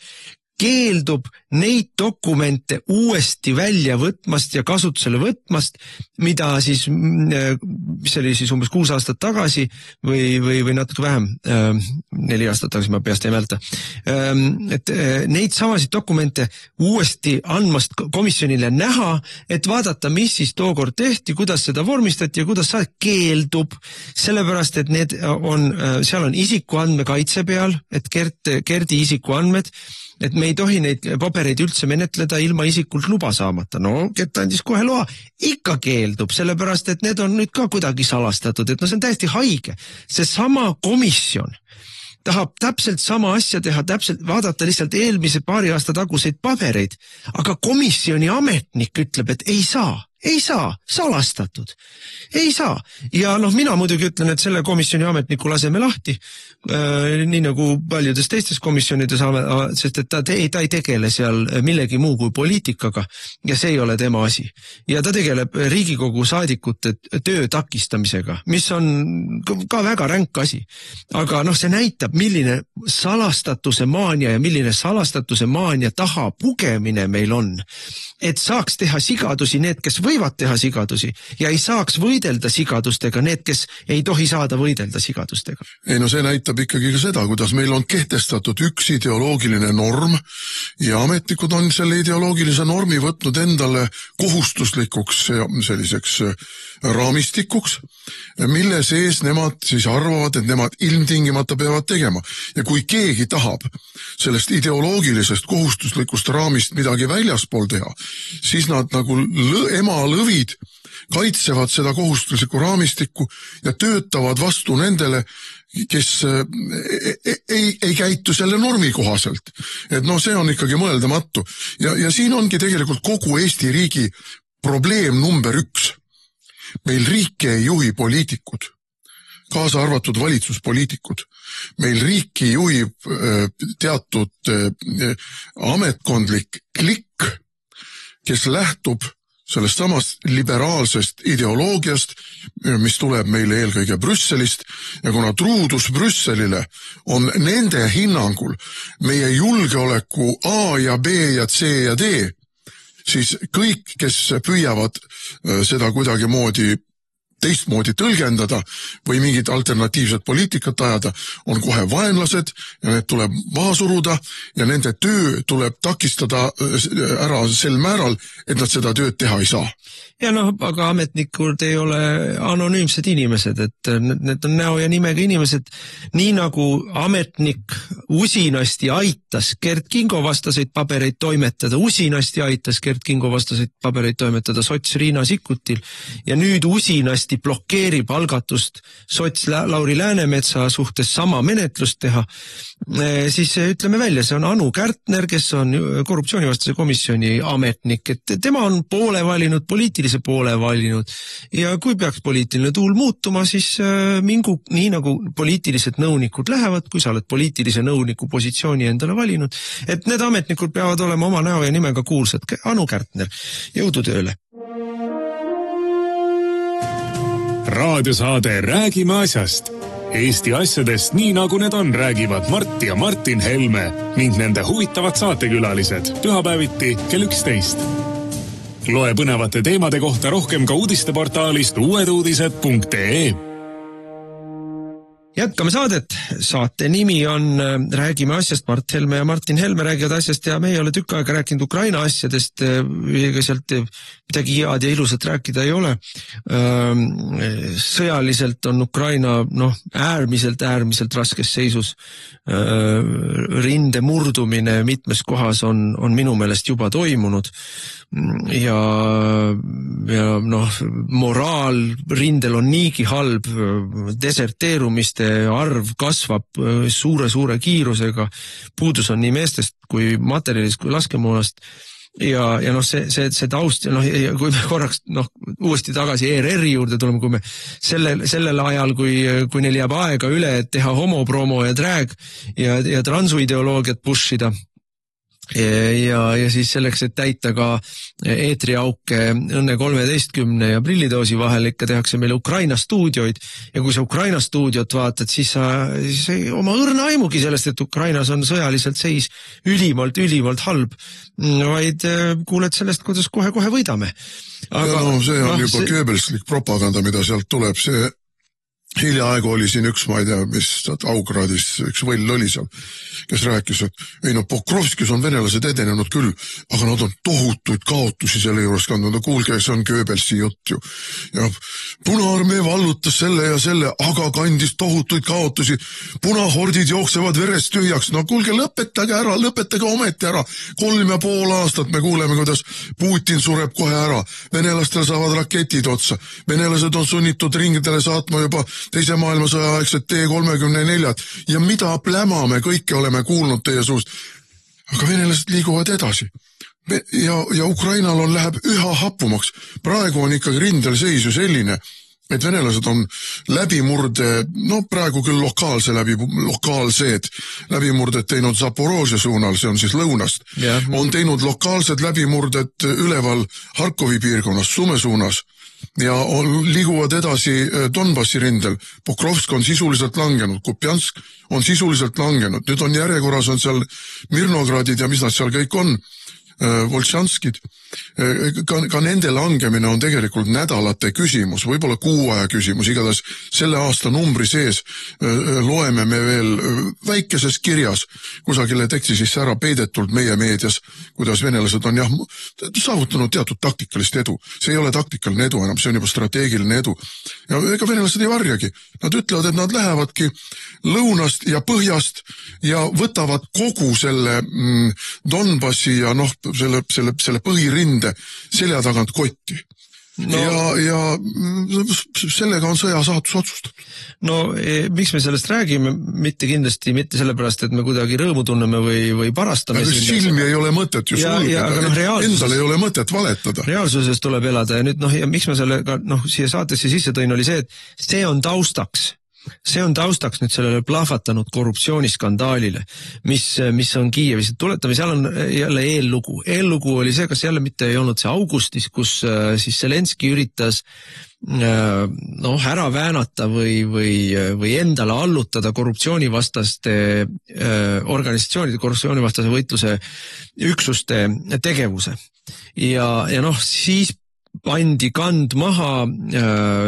keeldub neid dokumente uuesti välja võtmast ja kasutusele võtmast, mida siis, mis oli siis umbes 6 aastat tagasi või natuke vähem, 4 aastat tagasi, ma peast ei mäleta, et neid samasid dokumente uuesti andmast komisjonile näha, et vaadata, mis siis tookord tehti, kuidas seda vormistati ja kuidas keeldub, sellepärast, et need on, seal on isikuandmekaitse peal, et Kerdi isikuandmed, et me ei tohi neid pabereid üldse menetleda ilma isikult luba saamata. No, Kert andis kohe loa, ikka keeldub, sellepärast, et need on nüüd ka kuidagi salastatud, et no see on täiesti haige. See sama komisjon tahab täpselt sama asja teha, täpselt vaadata lihtsalt eelmise paari aasta taguseid pabereid, aga komisjoni ametnik ütleb, et ei saa, salastatud, ei saa. Ja mina muidugi ütlen, et selle komisjoni ametniku laseme lahti, nii nagu paljudes teistes komisjonides, sest et ta ei tegele seal millegi muu kui poliitikaga ja see ei ole tema asi. Ja ta tegeleb Riigikogu saadikute töö takistamisega, mis on ka väga ränk asi. Aga see näitab, milline salastatuse maania ja milline salastatuse maania taha pugemine meil on. Et saaks teha sigadusi need, kes võivad teha sigadusi ja ei saaks võidelda sigadustega need, kes ei tohi saada võidelda sigadustega. Ei no see näitab ikkagi ka seda, kuidas meil on kehtestatud üks ideoloogiline norm ja ametnikud on selle ideoloogilise normi võtnud endale kohustuslikuks selliseks raamistikuks, mille sees nemad siis arvavad, et nemad ilmtingimata peavad tegema. Ja kui keegi tahab sellest ideoloogilisest kohustuslikust raamist midagi väljaspool teha, siis nad nagu emalõvid kaitsevad seda kohustuslikku raamistikku ja töötavad vastu nendele, kes ei käitu selle normi kohaselt. Et see on ikkagi mõeldamatu. Ja siin ongi tegelikult kogu Eesti riigi probleem number 1. Meil riiki ei juhi poliitikud, kaasa arvatud valitsuspoliitikud. Meil riiki juhib teatud ametkondlik klikk, kes lähtub sellest samast liberaalsest ideoloogiast, mis tuleb meile eelkõige Brüsselist, ja kuna truudus Brüsselile on nende hinnangul meie julgeoleku A ja B ja C ja D, siis kõik, kes püüavad seda kuidagi teistmoodi tõlgendada või mingit alternatiivset poliitikat ajada, on kohe vaenlased ja need tuleb maha suruda ja nende töö tuleb takistada ära sel määral, et nad seda tööd teha ei saa. Ja aga ametnikud ei ole anonüümsed inimesed, et need on näo ja nimega inimesed, nii nagu ametnik usinasti aitas Kert Kingo vastaseid pabereid toimetada, usinasti aitas Kert Kingo vastaseid pabereid toimetada sots Riina Sikkutil ja nüüd usinasti blokeerib algatust sots Lauri Läänemetsa suhtes sama menetlust teha, siis ütleme välja, see on Anu Kärtner, kes on korruptsioonivastase komisjoni ametnik, et tema on poole valinud, poliitilise poole valinud ja kui peaks poliitiline tuul muutuma, siis mingu nii nagu poliitilised nõunikud lähevad, kui sa oled poliitilise nõuniku positsiooni endale valinud, et need ametnikud peavad olema oma näo ja nimega kuulsad. Anu Kärtner, jõudu tööle! Raadiosaade Räägime asjast. Eesti asjadest nii nagu need on, räägivad Mart ja Martin Helme ning nende huvitavad saatekülalised pühapäeviti kell 11. Loe põnevate teemade kohta rohkem ka uudisteportaalist uueduudised.ee. Jätkame saadet. Saate nimi on Räägime asjast. Mart Helme ja Martin Helme räägivad asjast ja me ei ole tükk aega rääkinud Ukraina asjadest. Ega sealt midagi head ja ilusat rääkida ei ole. Sõjaliselt on Ukraina äärmiselt raskes seisus. Rinde murdumine mitmes kohas on minu meelest juba toimunud. Ja moraal rindel on niigi halb, deserteerumiste arv kasvab suure kiirusega, puudus on nii meestest kui materjalist kui laskemoonast ja see taust, kui me korraks uuesti tagasi ERR-i juurde tuleme, kui me sellel ajal, kui neil jääb aega üle, et teha homopromo ja drag ja transuideoloogiat pushida, ja siis selleks, et täita ka eetriauke Õnne 13 ja Prillidoosi vahel ikka tehakse meil Ukraina stuudioid ja kui sa Ukraina stuudiot vaatad, siis ei oma õrna aimugi sellest, et Ukrainas on sõjaliselt seis ülimalt halb, vaid kuuled sellest, kuidas kohe võidame. Aga, see on juba Goebbelslik propaganda, mida sealt tuleb, see hiljaaegu oli siin üks, ma ei tea, mis Augradis üks võll oli seal, kes rääkis, et ei no Pokrovskis on venelased edenenud küll, aga nad on tohutuid kaotusi selle juures kandnud. No kuulge, see on Goebbelsi jutt ju. Ja Punaarmee vallutas selle ja selle, aga kandis tohutuid kaotusi. Punahordid jooksevad verest tühjaks. No kuulge, lõpetage ometi ära. 3,5 aastat me kuuleme, kuidas Putin sureb kohe ära. Venelastel saavad raketid otsa. Venelased on sunnitud ringidele saatma juba teise maailmasõja aegset T-34 ja mida pläma me kõike oleme kuulnud teie suust. Aga venelased liiguvad edasi. Ja Ukrainal läheb üha happumaks. Praegu on ikkagi rindel seis ju selline, et venelased on läbimurde, no praegu küll lokaalsed läbimurded teinud Zaporožia suunal, see on siis lõunast. On teinud lokaalsed läbimurded üleval Harkovi piirkonnas, Sume suunas. Ja liiguvad edasi Donbassi rindel. Pokrovsk on sisuliselt langenud, Kupjansk on sisuliselt langenud. Nüüd on järjekorras on seal Mirnogradid ja mis nad seal kõik on, Voltšanskid. Ka nende langemine on tegelikult nädalate küsimus, võib-olla kuuaja küsimus, igatahes selle aasta numbri sees loeme me veel väikeses kirjas kusagile teksti sisse ära peidetult meie meedias, kuidas venelased on saavutanud teatud taktikalist edu. See ei ole taktikaline edu enam, see on juba strateegiline edu. Ja ega venelased ei varjagi. Nad ütlevad, et nad lähevadki lõunast ja põhjast ja võtavad kogu selle Donbassi ja selle põhirinde selja tagant kotti. No, ja sellega on sõja saatus otsustatud. No miks me sellest räägime? Mitte kindlasti, mitte sellepärast, et me kuidagi rõõmu tunneme või parastame. Aga silmi ei ole mõtet ju sulgeda. Endal ei ole mõtet valetada. Reaalsuses tuleb elada ja nüüd ja miks ma sellega siia saatesse sisse tõin oli see, et see on taustaks. See on taustaks nüüd sellele plahvatanud korruptsiooniskandaalile, mis on Kiievis. Tuletame, seal on jälle eellugu. Eellugu oli see, kas jälle mitte ei olnud see augustis, kus siis Zelenski üritas ära väänata või endale allutada korruptsioonivastaste organisatsioonide, korruptsioonivastase võitluse üksuste tegevuse. Ja siis pandi kand maha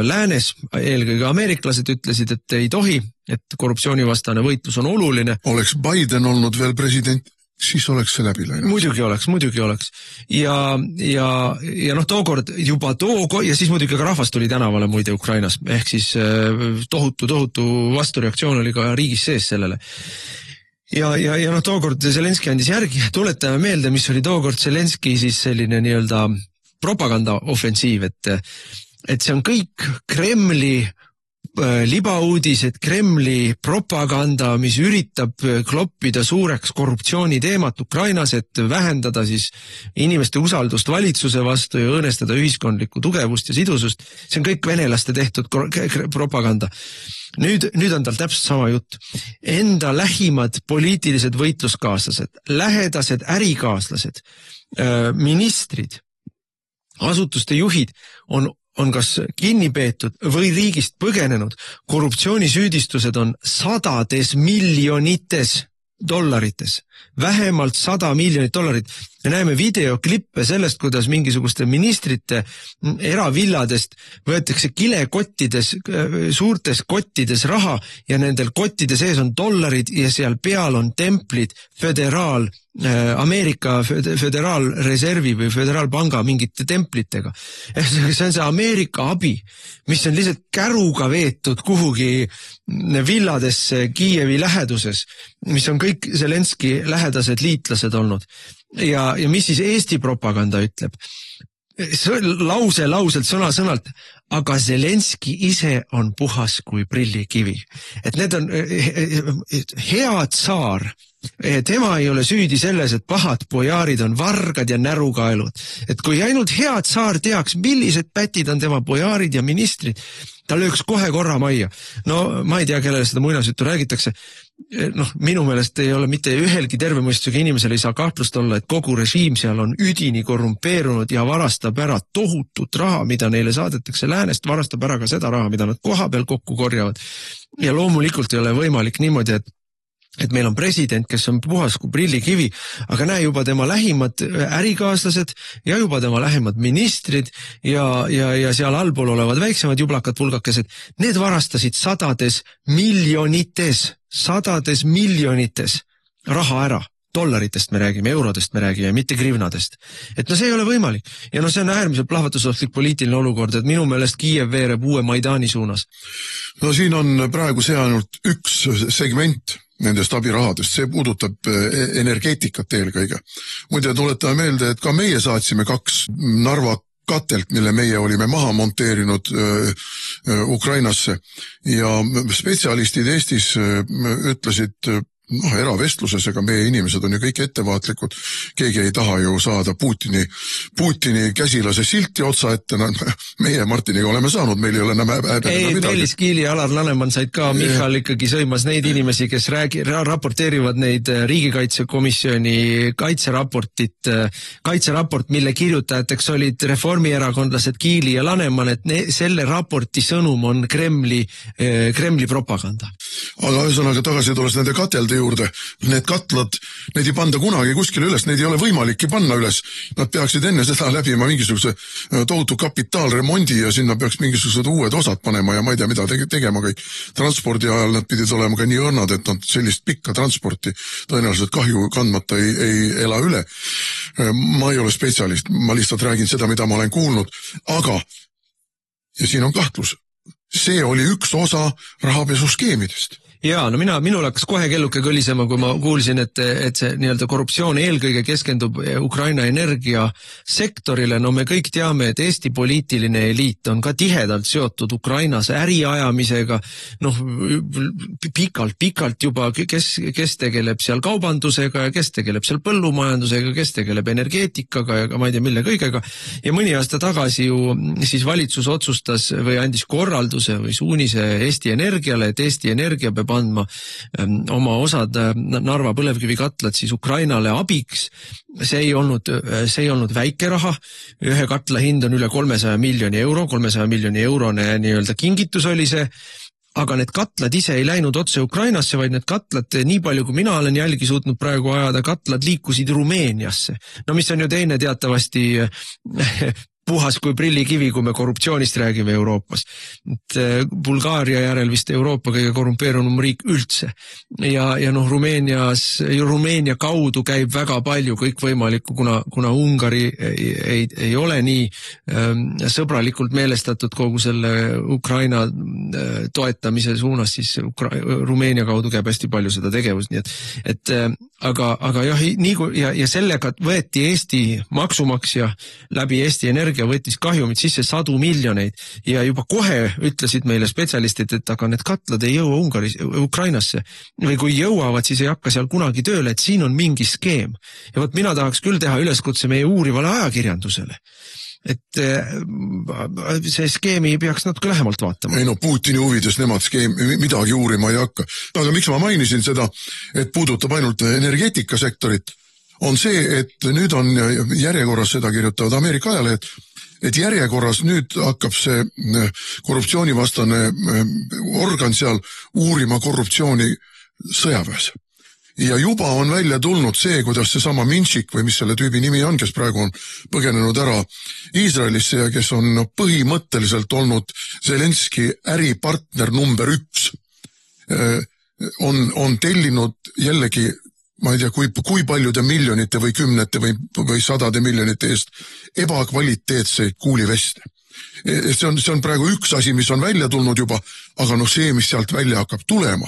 läänes, eelkõige ameeriklased ütlesid, et ei tohi, et korruptsioonivastane võitlus on oluline. Oleks Biden olnud veel president, siis oleks see läbi läinud. Muidugi oleks. Ja tookord ja siis muidugi ka rahvas tuli tänavale muide Ukrainas, ehk siis tohutu vastureaktsioon oli ka riigis sees sellele. Ja tookord Zelenski andis järgi, tuletame meelde, mis oli tookord Zelenski siis selline nii-öelda propagandaofensiiv, et see on kõik Kremli libauudised, Kremli propaganda, mis üritab kloppida suureks korruptsiooniteemat Ukrainas, et vähendada siis inimeste usaldust valitsuse vastu ja õõnestada ühiskondlikku tugevust ja sidusust. See on kõik venelaste tehtud propaganda. Nüüd on tal täpselt sama jutt. Enda lähimad poliitilised võitluskaaslased, lähedased ärikaaslased, ministrid, asutuste juhid on kas kinni peetud või riigist põgenenud. Korruptsioonisüüdistused on $100 miljonites, vähemalt $100 miljonit. Me näeme videoklippe sellest, kuidas mingisuguste ministrite eravilladest võetakse kilekottides, suurtes kottides raha ja nendel kottide sees on dollarid ja seal peal on templid Ameerika föderaalreservi või föderaalpanga mingite templitega. See on see Ameerika abi, mis on lihtsalt käruga veetud kuhugi villadesse Kiievi läheduses, mis on kõik Zelenski lähedased liitlased olnud. Ja mis siis Eesti propaganda ütleb? Lauselt, sõna-sõnalt, aga Zelenski ise on puhas kui prillikivi. Et need on hea tsaar tema ei ole süüdi selles, et pahad pojaarid on vargad ja närukaelud. Et kui ainult head saar teaks, millised pätid on tema pojaarid ja ministrid, ta lööks kohe korra majja. No ma ei tea, kellele seda muinasjuttu räägitakse. Minu meelest ei ole mitte ühelgi tervemõistusega inimesel ei saa kahtlust olla, et kogu režiim seal on üdini korrumpeerunud ja varastab ära tohutut raha, mida neile saadetakse läänest, varastab ära ka seda raha, mida nad koha peal kokku korjavad. Ja loomulikult ei ole võimalik niimoodi, et meil on president, kes on puhas kui prillikivi, aga näe juba tema lähimad ärikaaslased ja juba tema lähimad ministrid ja seal allpool olevad väiksemad jublakad vulgakesed, need varastasid sadades miljonites raha ära. Dollaritest me räägime, eurodest me räägime, mitte grivnadest. Et see ei ole võimalik. Ja see on äärmiselt plahvatusohtlik poliitiline olukord, et minu meelest Kiiev veereb uue Maidani suunas. No siin on praegu see ainult üks segment nendest abirahadest, see puudutab energeetikat eelkõige. Muide, tuletame meelde, et ka meie saatsime 2 Narva katelt, mille meie olime maha monteerinud Ukrainasse ja spetsialistid Eestis ütlesid eravestluses, ega meie inimesed on ju kõik ettevaatlikud, keegi ei taha ju saada Putini käsilase silti otsa ette, meie Martiniga oleme saanud, meil ei ole enam häbeda midagi. Meelis Kiili ja Alar Laneman said ka, Michal ikkagi sõimas neid inimesi, kes raporteerivad neid riigikaitsekomisjoni kaitseraport, mille kirjutajateks olid reformierakondlased Kiili ja Laneman, et selle raporti sõnum on Kremli propaganda. Aga ühesõnaga tagasi tulles nende katelde juurde, need katlad, need ei panda kunagi kuskile üles, neid ei ole võimalikki panna üles. Nad peaksid enne seda läbima mingisuguse tohutu kapitaalremondi ja sinna peaks mingisugused uued osad panema ja ma ei tea, mida tegema kõik. Transpordi ajal nad pidid olema ka nii õnnad, et nad sellist pikka transporti tõenäoliselt kahju kandmata ei ela üle. Ma ei ole spetsialist, ma lihtsalt räägin seda, mida ma olen kuulnud, aga ja siin on kahtlus. See oli üks osa rahapesuskeemidest. Jaa, minul hakkas kohe kelluke kõlisema, kui ma kuulsin, et see nii-öelda korruptsioon eelkõige keskendub Ukraina energiasektorile. No me kõik teame, et Eesti poliitiline eliit on ka tihedalt seotud Ukrainas äriajamisega. Pikalt juba, kes tegeleb seal kaubandusega ja kes tegeleb seal põllumajandusega, kes tegeleb energeetikaga ja ma ei tea mille kõigega. Ja mõni aasta tagasi ju siis valitsus otsustas või andis korralduse või suunise Eesti Energiale, et Eesti Energia peab andma oma osad Narva põlevkivikatlad siis Ukrainale abiks. See ei olnud väike raha. Ühe katla hind on üle 300 miljoni euro, 300 miljoni eurone nii-öelda kingitus oli see. Aga need katlad ise ei läinud otse Ukrainasse, vaid need katlad, nii palju kui mina olen jälgi suutnud praegu ajada, katlad liikusid Rumeeniasse. No mis on ju teine teatavasti puhas kui prillikivi, kui me korruptsioonist räägime Euroopas. Bulgaaria järel vist Euroopa kõige korrumpeerunum riik üldse. Ja Rumeenia kaudu käib väga palju kõikvõimalikku, kuna Ungari ei ole nii sõbralikult meelestatud kogu selle Ukraina toetamise suunas, siis Rumeenia kaudu käib hästi palju seda tegevust. Aga jah, ja sellega võeti Eesti maksumaksja läbi Eesti Energia võttis kahjumid sisse 100 miljoneid ja juba kohe ütlesid meile spetsialistid, et aga need katlad ei jõua Ukrainasse või kui jõuavad, siis ei hakka seal kunagi tööle, et siin on mingi skeem. Ja võt mina tahaks küll teha üleskutse meie uurivale ajakirjandusele. Et see skeemi peaks natuke lähemalt vaatama. Ei Putini huvides nemad midagi uurima ei hakka. Aga miks ma mainisin seda, et puudutab ainult energeetikasektorit, on see, et nüüd on järjekorras, seda kirjutavad Ameerika ajalehed, et järjekorras nüüd hakkab see korruptsioonivastane organ seal uurima korruptsiooni sõjaväes. Ja juba on välja tulnud see, kuidas see sama Minšik või mis selle tüübi nimi on, kes praegu on põgenenud ära Iisraelisse ja kes on põhimõtteliselt olnud Zelenski äripartner number 1, on tellinud jällegi ma ei tea, kui paljude miljonite või kümnete või sadade miljonite eest ebakvaliteetseid kuuliveste. See on praegu üks asi, mis on välja tulnud juba, aga see, mis sealt välja hakkab tulema,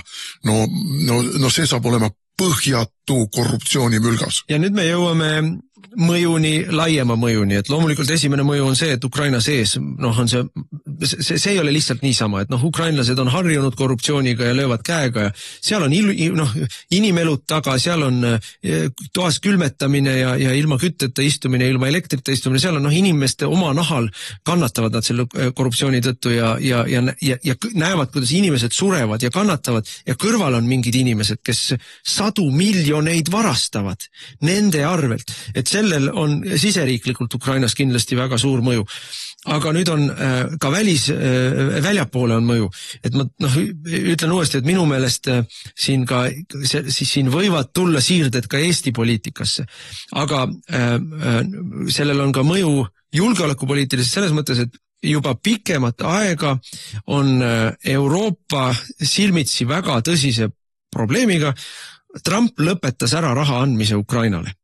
see saab olema põhjatu korruptsioonimülgas. Ja nüüd me jõuame laiema mõjuni, et loomulikult esimene mõju on see, et Ukraina sees, on see see ei ole lihtsalt niisama, et ukrainlased on harjunud korruptsiooniga ja löövad käega ja seal on inimelud taga, seal on toas külmetamine ja ilma kütteta istumine, ilma elektrita istumine, seal on inimeste oma nahal kannatavad nad selle korruptsiooni tõttu ja näevad, kuidas inimesed surevad ja kannatavad ja kõrval on mingid inimesed, kes sadu miljoneid varastavad nende arvelt, et sellel on siseriiklikult Ukrainas kindlasti väga suur mõju. Aga nüüd on ka väljapoole on mõju, et ma ütlen uuesti, et minu meelest siin võivad tulla siirded ka Eesti poliitikasse, aga sellel on ka mõju julgeolekupoliitiliselt selles mõttes, et juba pikemat aega on Euroopa silmitsi väga tõsise probleemiga. Trump lõpetas ära raha andmise Ukrainale.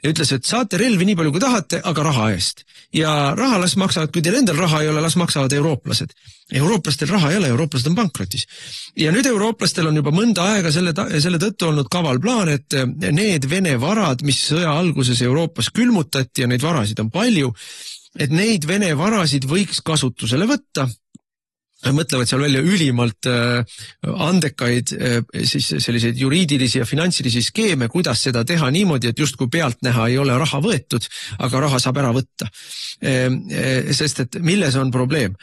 Ja ütles, et saate relvi nii palju kui tahate, aga raha eest. Ja raha las maksavad, kui teil endal raha ei ole, las maksavad eurooplased. Eurooplastel raha ei ole, eurooplased on pankrotis. Ja nüüd eurooplastel on juba mõnda aega selle tõttu olnud kaval plaan, et need Vene varad, mis sõja alguses Euroopas külmutati ja neid varasid on palju, et neid Vene varasid võiks kasutusele võtta. Mõtlevad seal välja ülimalt andekaid siis selliseid juriidilisi ja finantsilisi skeeme, kuidas seda teha niimoodi, et just kui pealt näha ei ole raha võetud, aga raha saab ära võtta. Sest et milles on probleem?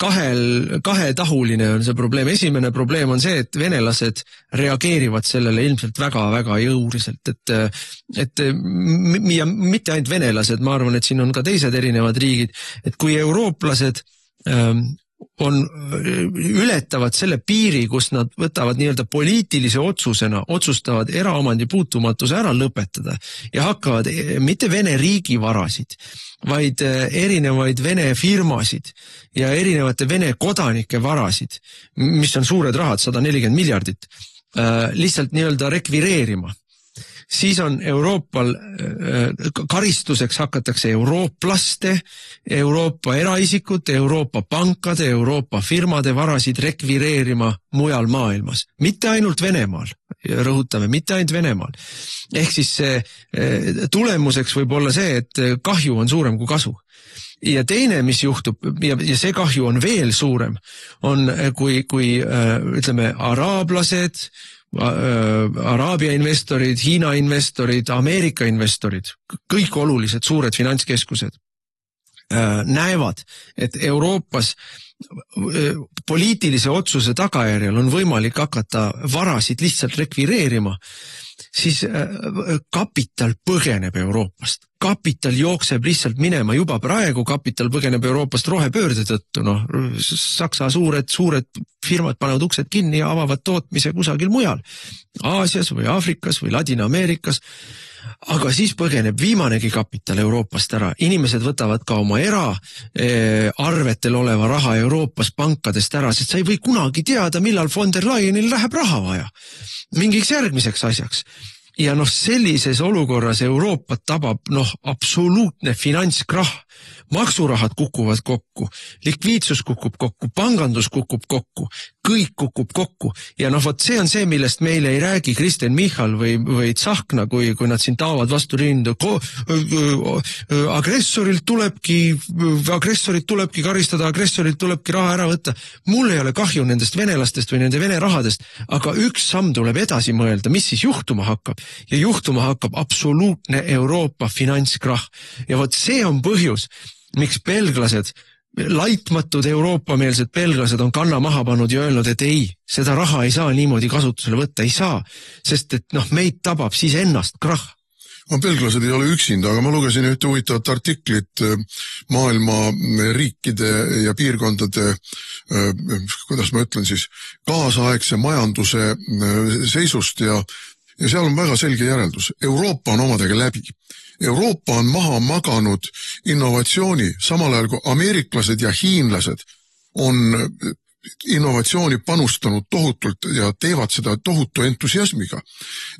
Kahetahuline on see probleem. Esimene probleem on see, et venelased reageerivad sellele ilmselt väga-väga jõuriselt, et mitte ainult venelased, ma arvan, et siin on ka teised erinevad riigid, et kui eurooplased ületavad selle piiri, kus nad võtavad nii-öelda poliitilise otsusena, otsustavad eraomandi puutumatuse ära lõpetada ja hakkavad mitte Vene riigi varasid, vaid erinevaid Vene firmasid ja erinevate Vene kodanike varasid, mis on suured rahad, 140 miljardit, lihtsalt nii-öelda rekvireerima. Siis on Euroopal karistuseks hakatakse eurooplaste, Euroopa eraisikute, Euroopa pankade, Euroopa firmade varasid rekvireerima mujal maailmas. Mitte ainult Venemaal, rõhutame, mitte ainult Venemaal. Ehk siis see tulemuseks võib olla see, et kahju on suurem kui kasu. Ja teine, mis juhtub, ja see kahju on veel suurem, on kui ütleme, araablased, Araabia investorid, Hiina investorid, Ameerika investorid, kõik olulised suured finantskeskused näevad, et Euroopas poliitilise otsuse tagajärjel on võimalik hakata varasid lihtsalt rekvireerima, siis kapital põgeneb Euroopast. Kapital jookseb lihtsalt minema juba praegu, kapital põgeneb Euroopast rohepöörde tõttu, Saksa suured firmad panevad uksed kinni ja avavad tootmise kusagil mujal, Aasias või Aafrikas või Ladina-Ameerikas, aga siis põgeneb viimanegi kapital Euroopast ära. Inimesed võtavad ka oma arvetel oleva raha Euroopas pankadest ära, sest sa ei või kunagi teada, millal von der Leyenil läheb raha vaja mingiks järgmiseks asjaks. Ja sellises olukorras Euroopat tabab absoluutne finantskrah. Maksurahad kukuvad kokku, likviidsus kukub kokku, pangandus kukub kokku, kõik kukub kokku. Ja vot see on see, millest meile ei räägi Kristen Michal või Tsahkna, kui nad siin taavad vastu rindu. Agressorit tulebki karistada, agressorilt tulebki raha ära võtta. Mul ei ole kahju nendest venelastest või nende vene rahadest, aga üks samm tuleb edasi mõelda, mis siis juhtuma hakkab. Ja juhtuma hakkab absoluutne Euroopa finantskrah. Ja vot see on põhjus, miks belglased, laitmatud Euroopa-meelsed belglased on kanna maha pannud ja öelnud, et ei, seda raha ei saa niimoodi kasutusele võtta, ei saa, sest et meid tabab siis ennast krah. Belglased ei ole üksinda, aga ma lugesin ühte huvitavat artiklit maailma riikide ja piirkondade, kuidas ma ütlen siis, kaasaegse majanduse seisust ja seal on väga selge järeldus. Euroopa on omadega läbi. Euroopa on maha maganud innovatsiooni, samal ajal kui ameeriklased ja hiinlased on innovatsiooni panustanud tohutult ja teevad seda tohutu entusiasmiga.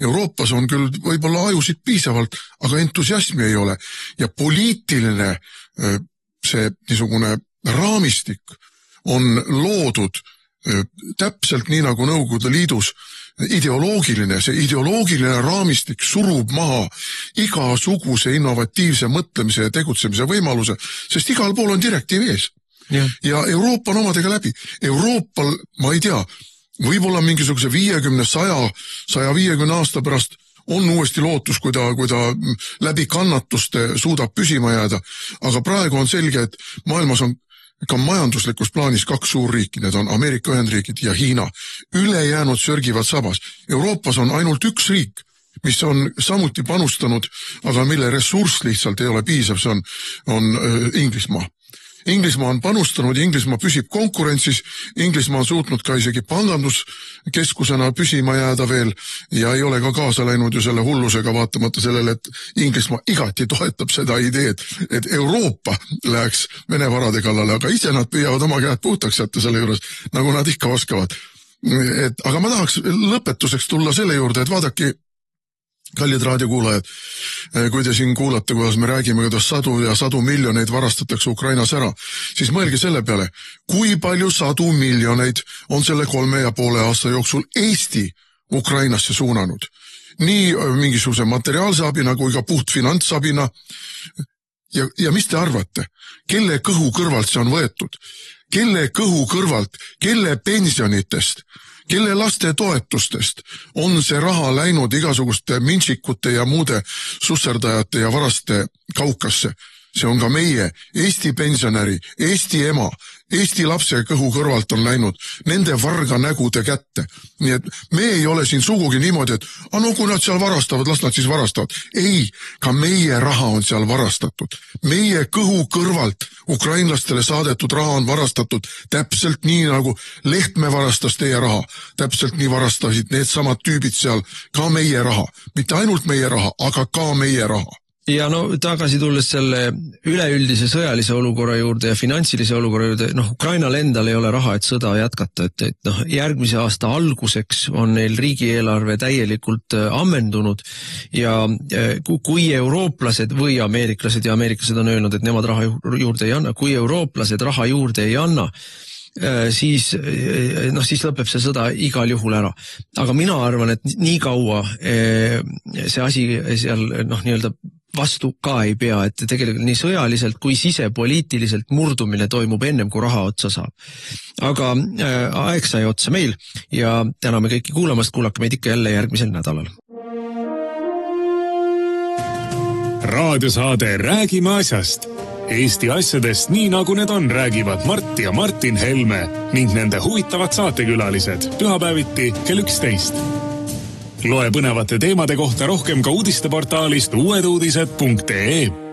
Euroopas on küll võib-olla ajusid piisavalt, aga entusiasmi ei ole. Ja poliitiline see niisugune raamistik on loodud täpselt nii nagu Nõukogude Liidus see ideoloogiline raamistik surub maha igasuguse innovatiivse mõtlemise ja tegutsemise võimaluse, sest igal pool on direktiiv ees. Ja Euroopa on omadega läbi. Euroopal, ma ei tea, võib-olla mingisuguse 50, 100, 150 aasta pärast on uuesti lootus, kui ta läbi kannatuste suudab püsima jääda. Aga praegu on selge, et maailmas on ka majanduslikus plaanis 2 suurriiki, need on Ameerika Ühendriigid ja Hiina. Ülejäänud sörgivad sabas. Euroopas on ainult 1 riik, mis on samuti panustanud, aga mille ressurss lihtsalt ei ole piisav, see on Inglismaa. Inglismaa on panustanud, Inglismaa püsib konkurentsis, Inglismaa on suutnud ka isegi panganduskeskusena püsima jääda veel ja ei ole ka kaasa läinud ju selle hullusega vaatamata sellele, et Inglismaa igati toetab seda ideed, et Euroopa läheks Vene varade kallale, aga ise nad püüavad oma käed puhtaks jätta selle juures, nagu nad ikka oskavad. Aga ma tahaks lõpetuseks tulla selle juurde, et vaadake, kallid raadiokuulajad, kui te siin kuulate, kuidas me räägime, kuidas sadu miljoneid varastatakse Ukrainas ära, siis mõelge selle peale, kui palju 100 miljoneid on selle 3,5 aasta jooksul Eesti Ukrainasse suunanud. Nii mingisuguse materiaalse abina kui ka puht finantsabina. Ja mis te arvate? Kelle kõhu kõrvalt see on võetud? Kelle kõhu kõrvalt? Kelle pensionitest? Kelle laste toetustest on see raha läinud igasuguste mintsikute ja muude susserdajate ja varaste kaukasse? See on ka meie Eesti pensionäri, Eesti ema, Eesti lapse kõhu kõrvalt on läinud nende varga nägude kätte. Nii et me ei ole siin sugugi niimoodi, et no kui nad seal varastavad, las nad siis varastavad. Ei, ka meie raha on seal varastatud. Meie kõhu kõrvalt ukrainlastele saadetud raha on varastatud täpselt nii nagu Lehtme varastas teie raha. Täpselt nii varastasid need samad tüübid seal ka meie raha. Mitte ainult meie raha, aga ka meie raha. Ja tagasi tulles selle üleüldise sõjalise olukorra juurde ja finantsilise olukorra juurde, Ukrainal endal ei ole raha, et sõda jätkata, et järgmise aasta alguseks on neil riigieelarve täielikult ammendunud ja kui eurooplased või ameeriklased, ja ameeriklased on öelnud, et nemad raha juurde ei anna, kui eurooplased raha juurde ei anna, siis lõpeb see sõda igal juhul ära. Aga mina arvan, et nii kaua see asi seal nii-öelda vastu ka ei pea, et tegelikult nii sõjaliselt kui sisepoliitiliselt murdumine toimub ennem, kui raha otsa saab. Aga aeg sai otsa meil ja täname kõiki kuulamast, kuulake meid ikka jälle järgmisel nädalal. Raadiosaade Räägime asjast. Eesti asjadest nii nagu need on, räägivad Mart ja Martin Helme ning nende huvitavad saatekülalised pühapäeviti kell 11. Loe põnevate teemade kohta rohkem ka uudisteportaalist uueduudised.ee.